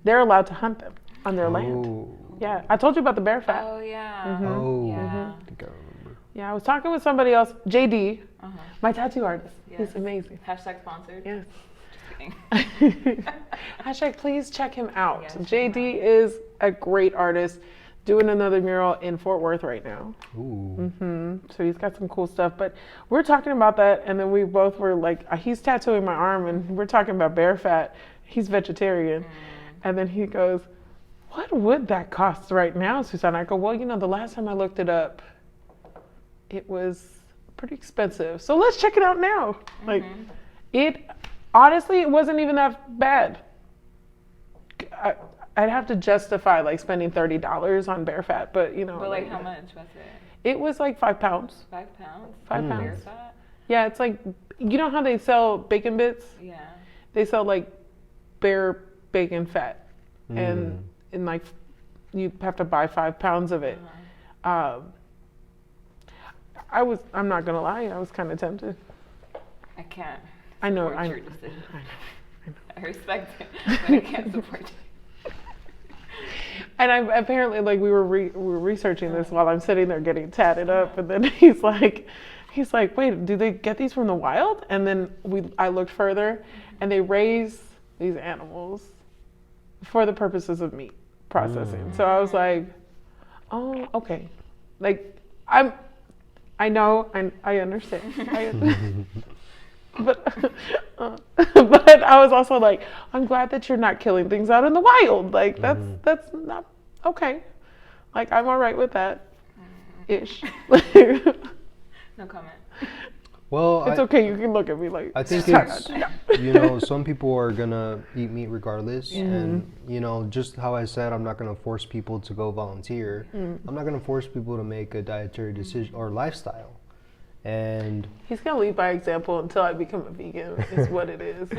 they're allowed to hunt them on their land. Oh. Yeah, I told you about the bear fat. oh yeah. Oh, Yeah. I think I remember. Yeah, I was talking with somebody else, JD, Uh-huh. my tattoo artist. Yes. He's amazing. Hashtag sponsored. Yes. Just kidding. Hashtag please check him out. Yes, check him JD is a great artist, doing another mural in Fort Worth right now. Ooh. So he's got some cool stuff. But we're talking about that, and then we both were like, he's tattooing my arm, and we're talking about bear fat. He's vegetarian. And then he goes, what would that cost right now, Susanna? I go, well, you know, the last time I looked it up, it was pretty expensive. So let's check it out now. Like, honestly, it wasn't even that bad. I'd have to justify like spending $30 on bear fat, but you know. But like, how much was it? It was like 5 pounds. 5 pounds. 5 Bear pounds. fat? Yeah, it's like, you know how they sell bacon bits? Yeah. They sell like bear bacon fat, and like you have to buy 5 pounds of it. I'm not gonna lie, I was kind of tempted. I can't. I know, support I your know. decision. I respect it, but I can't support it. And I apparently, like, we were researching this while I'm sitting there getting tatted up, and then he's like, wait, do they get these from the wild? And then I looked further, and they raise these animals for the purposes of meat processing. So I was like, oh, okay. Like, I know, I understand. But I was also like, I'm glad that you're not killing things out in the wild. Like, that's not okay. Like, I'm all right with that ish. No comment. Well, It's okay. You can look at me like. I think "Stop." it's, you know, some people are gonna eat meat regardless, and you know, just how I said, I'm not gonna force people to go volunteer. I'm not gonna force people to make a dietary decision or lifestyle. And He's gonna lead by example until I become a vegan. Is what it is.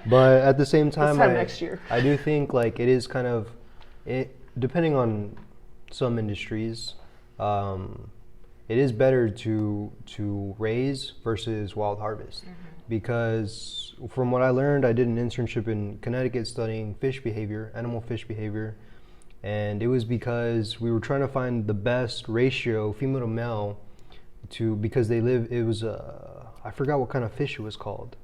but at the same time, This time next year. I do think like it is kind of it depending on some industries. it is better to raise versus wild harvest. Because from what I learned, I did an internship in Connecticut studying fish behavior, animal fish behavior, and it was because we were trying to find the best ratio, female to male, because they live. It was I forgot what kind of fish it was called.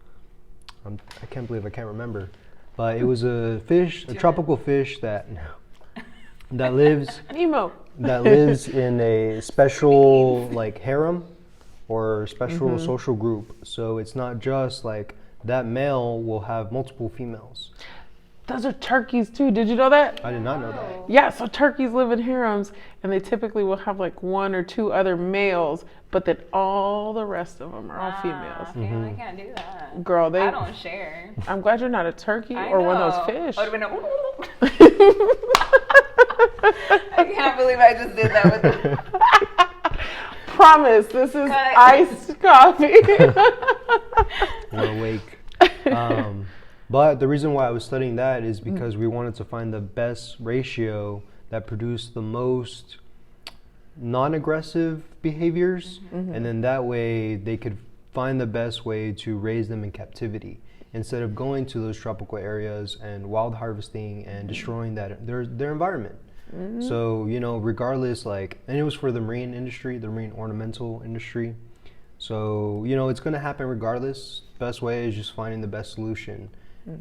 I can't believe I can't remember, but it was a fish, a tropical fish that lives Nemo. that lives in a special like harem or special social group. So it's not just like that male will have multiple females. Those are turkeys too. Did you know that? I did not know that. Yeah, so turkeys live in harems, and they typically will have like 1 or 2 other males, but then all the rest of them are all females. Yeah, I can't do that. Girl, I don't share. I'm glad you're not a turkey I or one know. of those fish. I would've I can't believe I just did that with them. Promise, this is iced coffee. We're awake. But the reason why I was studying that is because we wanted to find the best ratio that produced the most non-aggressive behaviors, and then that way they could find the best way to raise them in captivity instead of going to those tropical areas and wild harvesting and destroying their environment. So, you know, regardless, like, and it was for the marine industry, the marine ornamental industry. So, you know, it's going to happen regardless. Best way is just finding the best solution.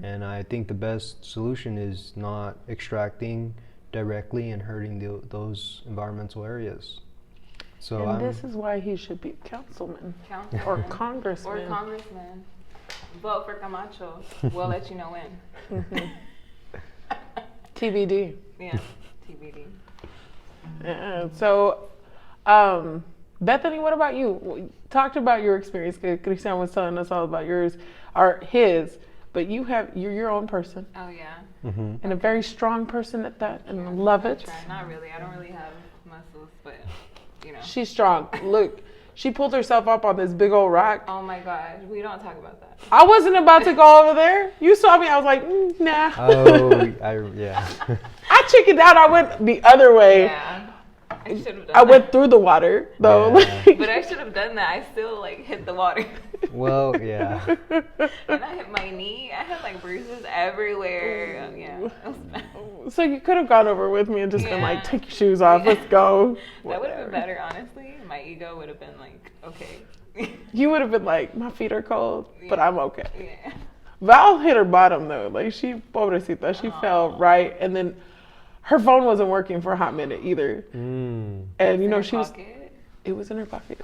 And I think the best solution is not extracting directly and hurting those environmental areas. So And this is why he should be a councilman or congressman. Or congressman. Vote for Camacho. We'll let you know when. TBD. Yeah, TBD. So, Bethany, what about you? We talked about your experience. Cristian was telling us all about yours, or his, but you're your own person. Oh, yeah. And a very strong person at that, and I love it. Not really. I don't really have muscles, but, you know. She's strong. Look, she pulled herself up on this big old rock. Oh, my gosh. We don't talk about that. I wasn't about to go over there. You saw me. I was like, nah. Oh, yeah. I chickened out. I went the other way. Yeah. I should have done I went through the water, though. Yeah. But I should have done that. I still, like, hit the water. Well, yeah. And I hit my knee. I had, like, bruises everywhere. Yeah. It was bad. So you could have gone over with me and just been like, Yeah. take your shoes off. Let's go. That would have been better, honestly. My ego would have been like, okay. You would have been like, my feet are cold, but Yeah. I'm okay. Yeah. Val hit her bottom though. Like pobrecita, she fell right, and then her phone wasn't working for a hot minute either. And you know, she was. It was in her pocket.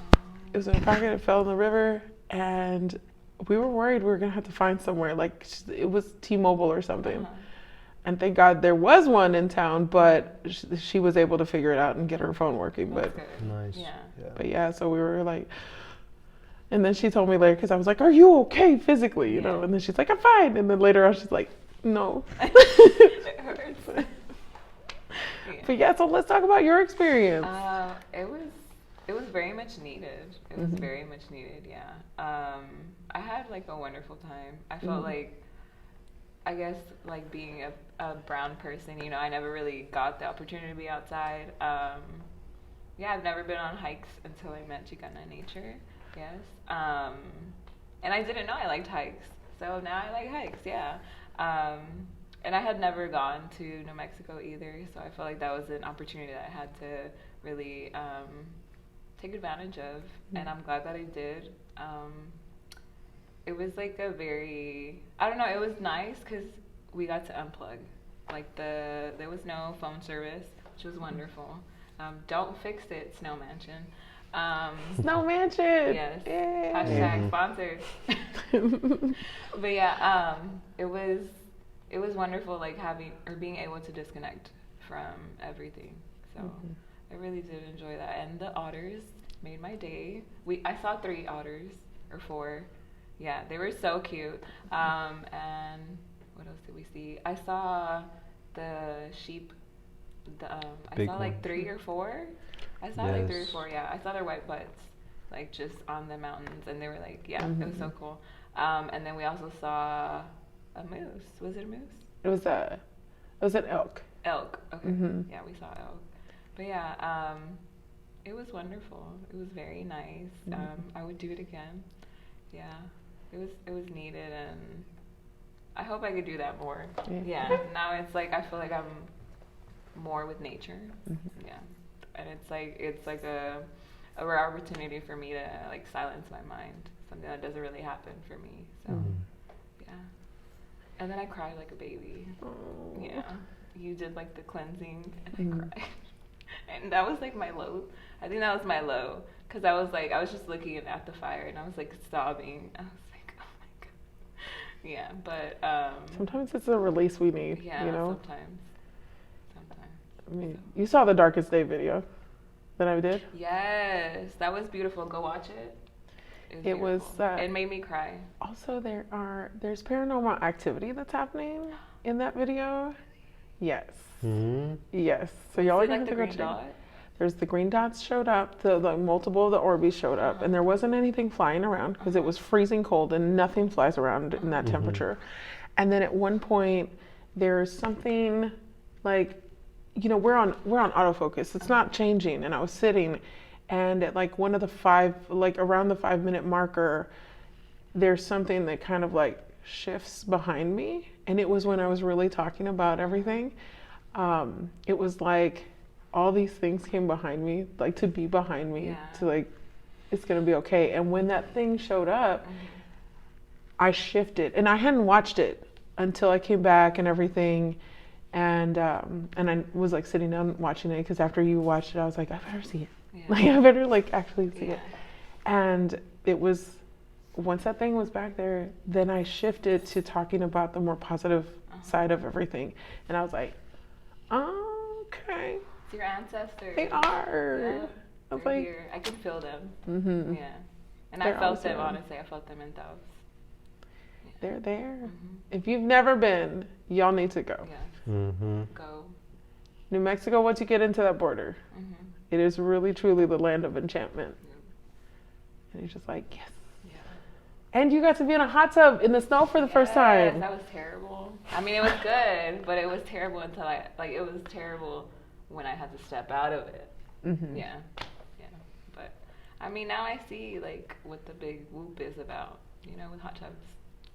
It was in her pocket. It fell in the river, and we were worried we were gonna have to find somewhere. Like it was T-Mobile or something. And thank God there was one in town, but she was able to figure it out and get her phone working. That's But good. Nice. Yeah. But yeah, so we were like, and then she told me later, because I was like, are you okay physically, you know? And then she's like, I'm fine. And then later on, she's like, no. It hurts. But yeah, so let's talk about your experience. It was very much needed. It was very much needed, yeah. I had like a wonderful time. I felt like, I guess, like being a brown person, you know, I never really got the opportunity to be outside. Yeah, I've never been on hikes until I met Chicana Nature, yes. And I didn't know I liked hikes, so now I like hikes, yeah. And I had never gone to New Mexico either, so I felt like that was an opportunity that I had to really take advantage of, and I'm glad that I did. It was like a very, I don't know, it was nice because we got to unplug. Like there was no phone service, which was wonderful. Don't fix it, Snow Mansion. Snow Mansion. Yes. Yay. Hashtag sponsored. But yeah, it was wonderful, like being able to disconnect from everything. So I really did enjoy that, and the otters made my day. I saw 3 otters or 4. Yeah, they were so cute. And what else did we see? I saw the sheep. I saw like 3 or 4. I saw like 3 or 4. Yeah, I saw their white butts, like just on the mountains, and they were like, yeah, it was so cool. And then we also saw a moose. Was it a moose? It was an elk. Elk. Okay. Yeah, we saw elk. But yeah, It was wonderful. It was very nice. I would do it again. Yeah, it was needed, and I hope I could do that more. Yeah. Now it's like I feel like I'm more with nature. Yeah, and it's like a rare opportunity for me to like silence my mind. Something that doesn't really happen for me. So yeah. And then I cried like a baby. Oh. Yeah. You did like the cleansing, and I cried. And that was like my low. I think that was my low, because I was just looking at the fire and I was like sobbing. I was like, oh my god. Yeah, but sometimes it's a release we need. Yeah, you know. Sometimes. I mean, you saw the Darkest Day video that I did. Yes, that was beautiful. Go watch it. It was. It made me cry. Also, there's paranormal activity that's happening in that video. Yes. Yes. So y'all are gonna have to go check. There's the green dots showed up. The multiple of the Orbeez showed up, and there wasn't anything flying around because it was freezing cold and nothing flies around in that temperature. And then at one point, there's something like, you know, we're on autofocus. It's not changing, and I was sitting, and at like one of the around the 5-minute marker, there's something that kind of like shifts behind me, and it was when I was really talking about everything. It was like all these things came behind me, like to be behind me, to like, it's gonna be okay. And when that thing showed up, I shifted, and I hadn't watched it until I came back and everything. And I was like sitting down watching it, because after you watched it, I was like, I better see it. Like I better like actually see it. And it was, once that thing was back there, then I shifted to talking about the more positive side of everything. And I was like, oh, okay. It's your ancestors. They are. Yeah, I was they're like, here. I can feel them. Yeah. And I felt them, honestly. I felt them in Taos. Yeah. They're there. If you've never been, y'all need to go. Yes. Go. New Mexico, once you get into that border, it is really, truly the land of enchantment. And you're just like, yes. Yeah. And you got to be in a hot tub in the snow for the first time. That was terrible. I mean, it was good, but it was terrible until it was terrible when I had to step out of it. Yeah. But I mean, now I see like what the big whoop is about, you know, with hot tubs.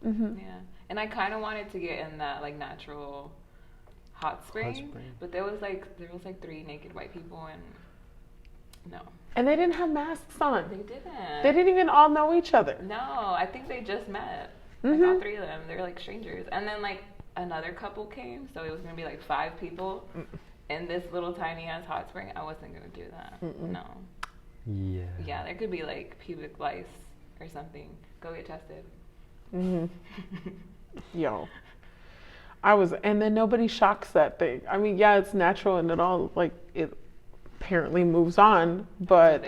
Yeah. And I kind of wanted to get in that like natural hot spring, but there was like 3 naked white people, and no. And they didn't have masks on. They didn't. They didn't even all know each other. No, I think they just met. Like all 3 of them. They're like strangers. And then like another couple came, so it was gonna be like 5 people in this little tiny ass hot spring. I wasn't gonna do that. No. Yeah. Yeah, there could be like pubic lice or something. Go get tested. Yo. And then nobody shocks that thing. I mean, yeah, it's natural and it all, like, it apparently moves on, but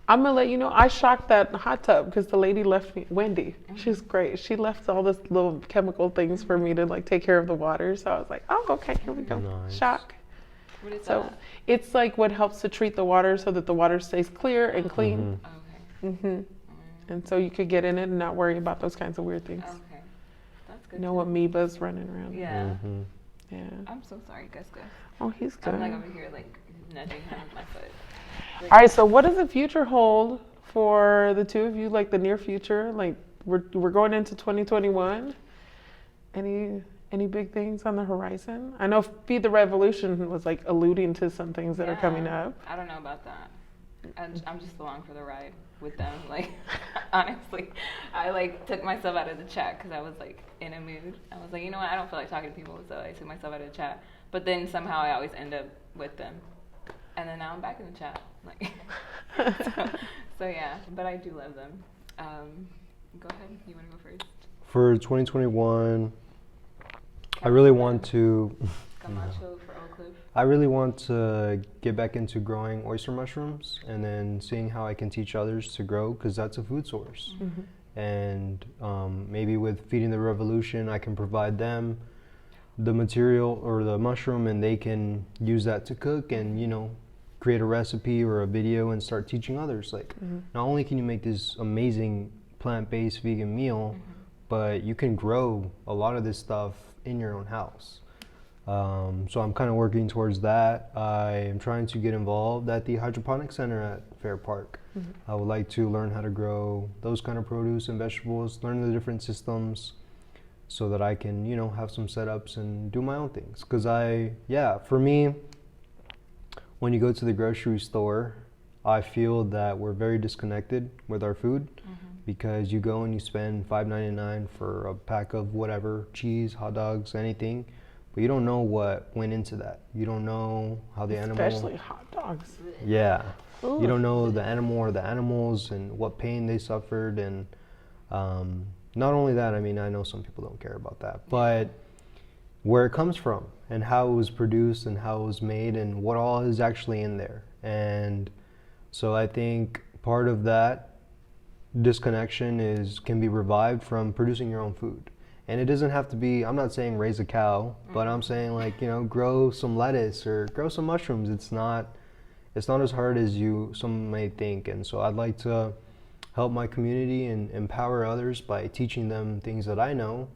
I'm gonna let you know, I shocked that hot tub because the lady left me, Wendy, she's great. She left all this little chemical things for me to like take care of the water. So I was like, oh, okay, here we go. Nice. Shock. What is so that? It's like what helps to treat the water so that the water stays clear and clean. Okay. And so you could get in it and not worry about those kinds of weird things. Okay. That's good. No amoebas running around. Yeah. Yeah. I'm so sorry, Gus. Oh, he's good. I'm like over here like nudging him with my foot. All right, so what does the future hold for the two of you, like the near future? Like we're going into 2021. Any big things on the horizon? I know Feed the Revolution was like alluding to some things that are coming up. I don't know about that. I'm just along for the ride with them. Like, honestly, I like took myself out of the chat because I was like in a mood. I was like, you know what? I don't feel like talking to people, so I took myself out of the chat. But then somehow I always end up with them, and then now I'm back in the chat. Like, so yeah. But I do love them. Go ahead. You want to go first? For 2021, I really want to. Camacho for Oak Cliff. I really want to get back into growing oyster mushrooms and then seeing how I can teach others to grow, because that's a food source. And maybe with Feeding the Revolution, I can provide them the material or the mushroom, and they can use that to cook and, you know, create a recipe or a video and start teaching others. Like, not only can you make this amazing plant-based vegan meal, but you can grow a lot of this stuff in your own house. So I'm kind of working towards that. I am trying to get involved at the hydroponic center at Fair Park. I would like to learn how to grow those kind of produce and vegetables, learn the different systems, so that I can, have some setups and do my own things. Because for me, when you go to the grocery store, I feel that we're very disconnected with our food, because you go and you spend $5.99 for a pack of whatever, cheese, hot dogs, anything, but you don't know what went into that. You don't know how the animal... Especially hot dogs. Yeah. Ooh. You don't know the animal or the animals and what pain they suffered. And not only that, I know some people don't care about that, but where it comes from and how it was produced and how it was made and what all is actually in there. And so I think part of that disconnection can be revived from producing your own food. And it doesn't have to be, I'm not saying raise a cow, but I'm saying grow some lettuce or grow some mushrooms. It's not as hard as some may think. And so I'd like to help my community and empower others by teaching them things that I know,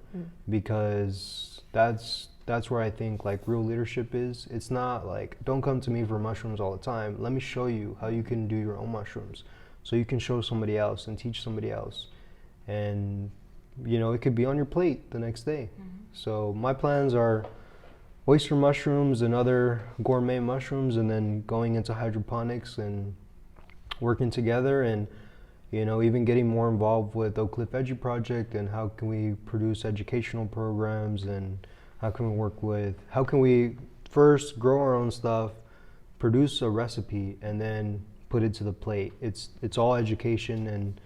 because that's where I think real leadership is. It's not don't come to me for mushrooms all the time. Let me show you how you can do your own mushrooms, so you can show somebody else and teach somebody else. And it could be on your plate the next day. So my plans are oyster mushrooms and other gourmet mushrooms, and then going into hydroponics and working together, and even getting more involved with Oak Cliff Veggie Project, and how can we produce educational programs, and how can we first grow our own stuff, produce a recipe, and then put it to the plate. It's all education, and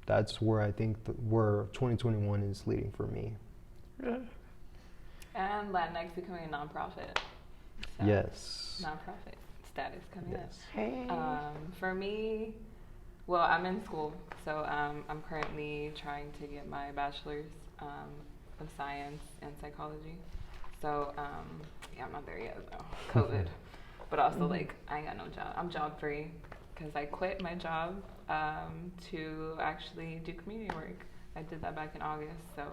that's where I think where 2021 is leading for me. Good. And LatinX becoming a nonprofit. So Yes. Nonprofit status coming up. Hey. For me, well, I'm in school, so I'm currently trying to get my bachelor's of science and psychology. So I'm not there yet though. COVID, but also I ain't got no job. I'm job free because I quit my job to actually do community work. I did that back in August. So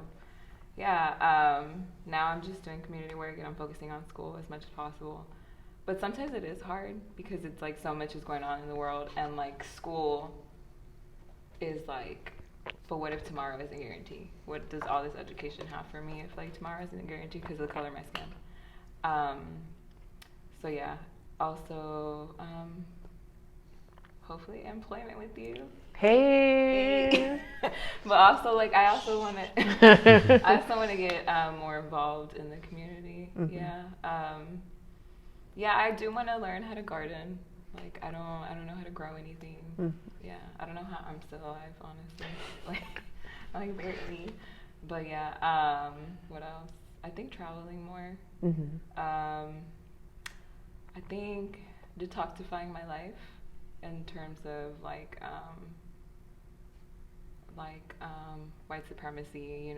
now I'm just doing community work, and I'm focusing on school as much as possible. But sometimes it is hard because it's so much is going on in the world, and school is but what if tomorrow isn't guaranteed? What does all this education have for me if tomorrow isn't guaranteed because of the color of my skin? So yeah, also hopefully employment with you. Hey. But also I also want to get more involved in the community. I do want to learn how to garden. I don't know how to grow anything. Yeah, I don't know how I'm still alive, honestly. Barely. But yeah, what else? I think traveling more. I think detoxifying my life in terms of white supremacy,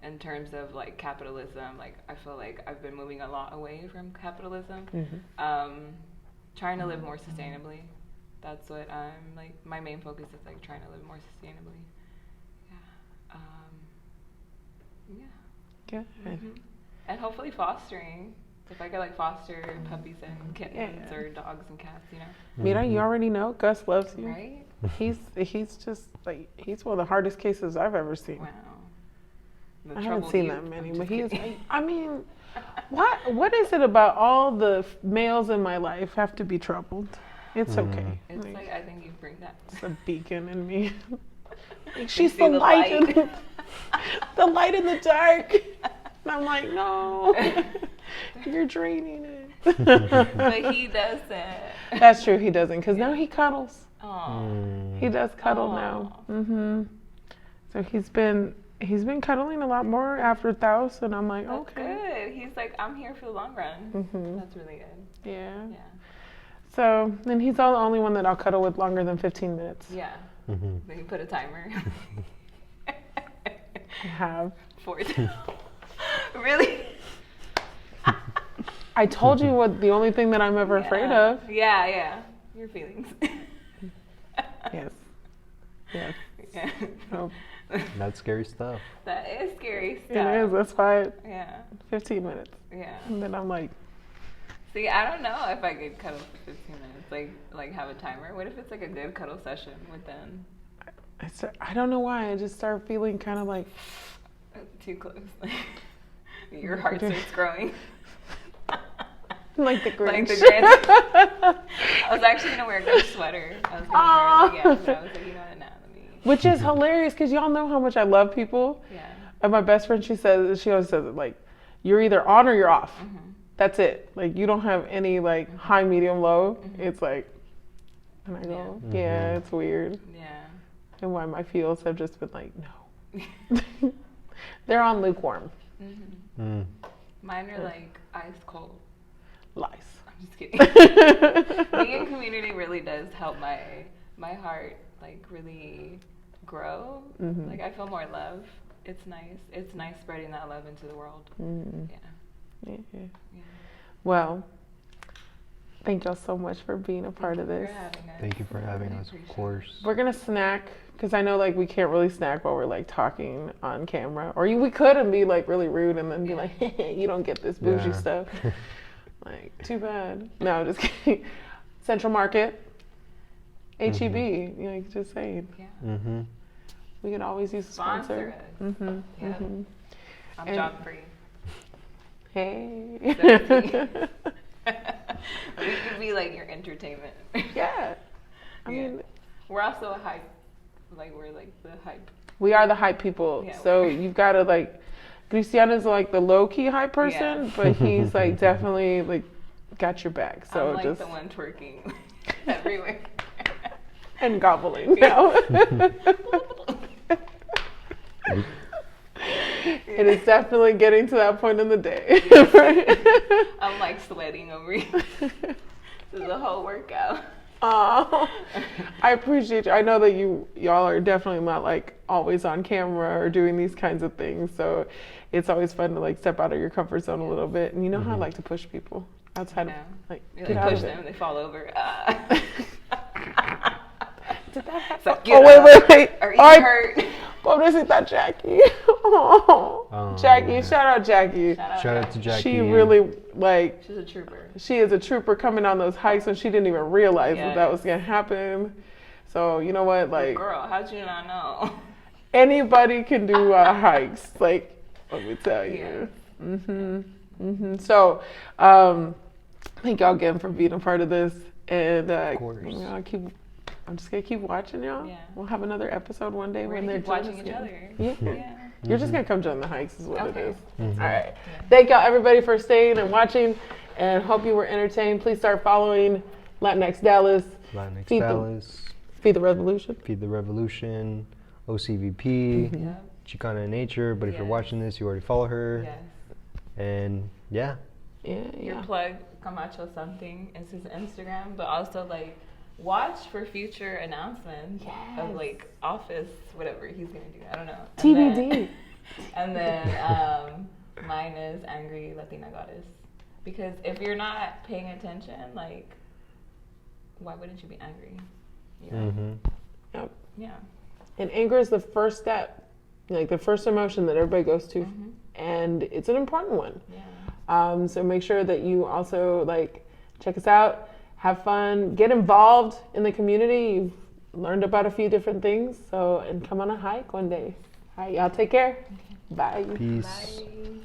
in terms of capitalism. I feel I've been moving a lot away from capitalism. Trying to live more sustainably. That's what I'm my main focus is trying to live more sustainably. Good. And hopefully fostering. If I could foster puppies and kittens or dogs and cats, Mira, you already know Gus loves you. Right? He's just he's one of the hardest cases I've ever seen. Wow. I haven't seen that many, but he is. What is it about all the males in my life have to be troubled? It's okay. It's I think you bring that. It's a beacon in me. She's the light. The light in the dark. And I'm no. You're draining it. But he doesn't. That's true, he doesn't, because now he cuddles. Aww. He does cuddle now. So he's been cuddling a lot more after Thaus, and I'm That's okay. Good. He's I'm here for the long run. That's really good. Yeah. Yeah. So, and he's the only one that I'll cuddle with longer than 15 minutes. Yeah. Then you put a timer. I have. 4. Really? I told you what the only thing that I'm ever afraid of. Yeah. Your feelings. Yes. Yeah. Oh. That's scary stuff. That is scary stuff. It is. That's why. Yeah. 15 minutes. Yeah. And then I'm like, See, I don't know if I could cuddle for 15 minutes. Like have a timer. What if it's like a good cuddle session with them? I don't know why. I just start feeling kind of like Too close. Your heart starts growing. like the Grinch. Like the Grinch. I was actually gonna wear a Grinch sweater. I was gonna wear it again, but I was like, you know what, now let me. Which is hilarious because y'all know how much I love people. Yeah. And my best friend, she always says it like, you're either on or you're off. Mm-hmm. That's it. Like you don't have any like high, medium, low. Mm-hmm. It's like, and I go, Yeah. yeah, it's weird. Yeah. And why my feels have just been like, no. They're on lukewarm. Mm-hmm. Mm. Mine are like ice cold. Lies. I'm just kidding. Being in community really does help my heart like really grow. Mhm. Like I feel more love. It's nice. It's nice spreading that love into the world. Mhm. Yeah. Yeah. Yeah. Well, thank y'all so much for being a part of this. Thank you for having us, of course. We're gonna snack because I know like we can't really snack while we're like talking on camera, or we could and be like really rude and then be like, you don't get this bougie Yeah. stuff. Like, too bad. No, just kidding. Central Market, HEB. You know, just saying. Yeah. Mm-hmm. We could always use a sponsor. Sponsor us. Mm-hmm. Yeah. Mm-hmm. I'm And- job free. Hey. We could be like your entertainment. Yeah. I Yeah. mean, We're also a hype. Like we're like the hype. we are the hype people. Yeah, So we are. you've got to like, Cristian is like the low key hype person, Yeah. but he's like definitely like got your back. So I'm like just the one twerking everywhere. and gobbling now. It is definitely getting to that point in the day. Right? I'm like sweating over you. This is a whole workout. Aw, I appreciate you. I know that y'all are definitely not like always on camera or doing these kinds of things. So it's always fun to like step out of your comfort zone a little bit. And you know how I like to push people outside of No. like You get like out push of them, it. they fall over. Did that happen? It's like, Oh, get wait. Are you Ay, hurt? pobrecita Jackie. Oh, Oh, Jackie, yeah. shout out Jackie. Shout out to Jackie. She really like. She's a trooper. She is a trooper coming on those hikes when she didn't even realize that Yes. was gonna happen. So you know what, like Girl, how'd you not know? anybody can do hikes. Like let me tell you. Yeah. So thank y'all again for being a part of this, and course. you know, I'm just gonna keep watching y'all. Yeah. We'll have another episode one day We're when gonna they're keep watching joining each us other. again. Yeah. Yeah. You're just gonna come join the hikes, is what Okay. it is. Mhm. All right. Thank y'all, everybody, for staying and watching, and hope you were entertained. Please start following LatinX Dallas, LatinX Feed the- Dallas, Feed the Revolution. Feed the Revolution, OCVP, Yeah. Chicana Nature. But if you're Yes. watching this, you already follow her. Yes. And yeah, Yeah, Your yeah. plug, Camacho something, is his Instagram, but also like watch for future announcements of Yes. like office, whatever he's gonna do. I don't know. And TBD. then- And then mine is Angry Latina Goddess. Because if you're not paying attention, like, why wouldn't you be angry? You know? mm-hmm. Yep. Yeah. And anger is the first step, like the first emotion that everybody goes to, Mhm. and it's an important one. Yeah. So make sure that you also like check us out, have fun, get involved in the community. You've learned about a few different things, so and come on a hike one day. All right, y'all take care. Bye. Peace. Bye.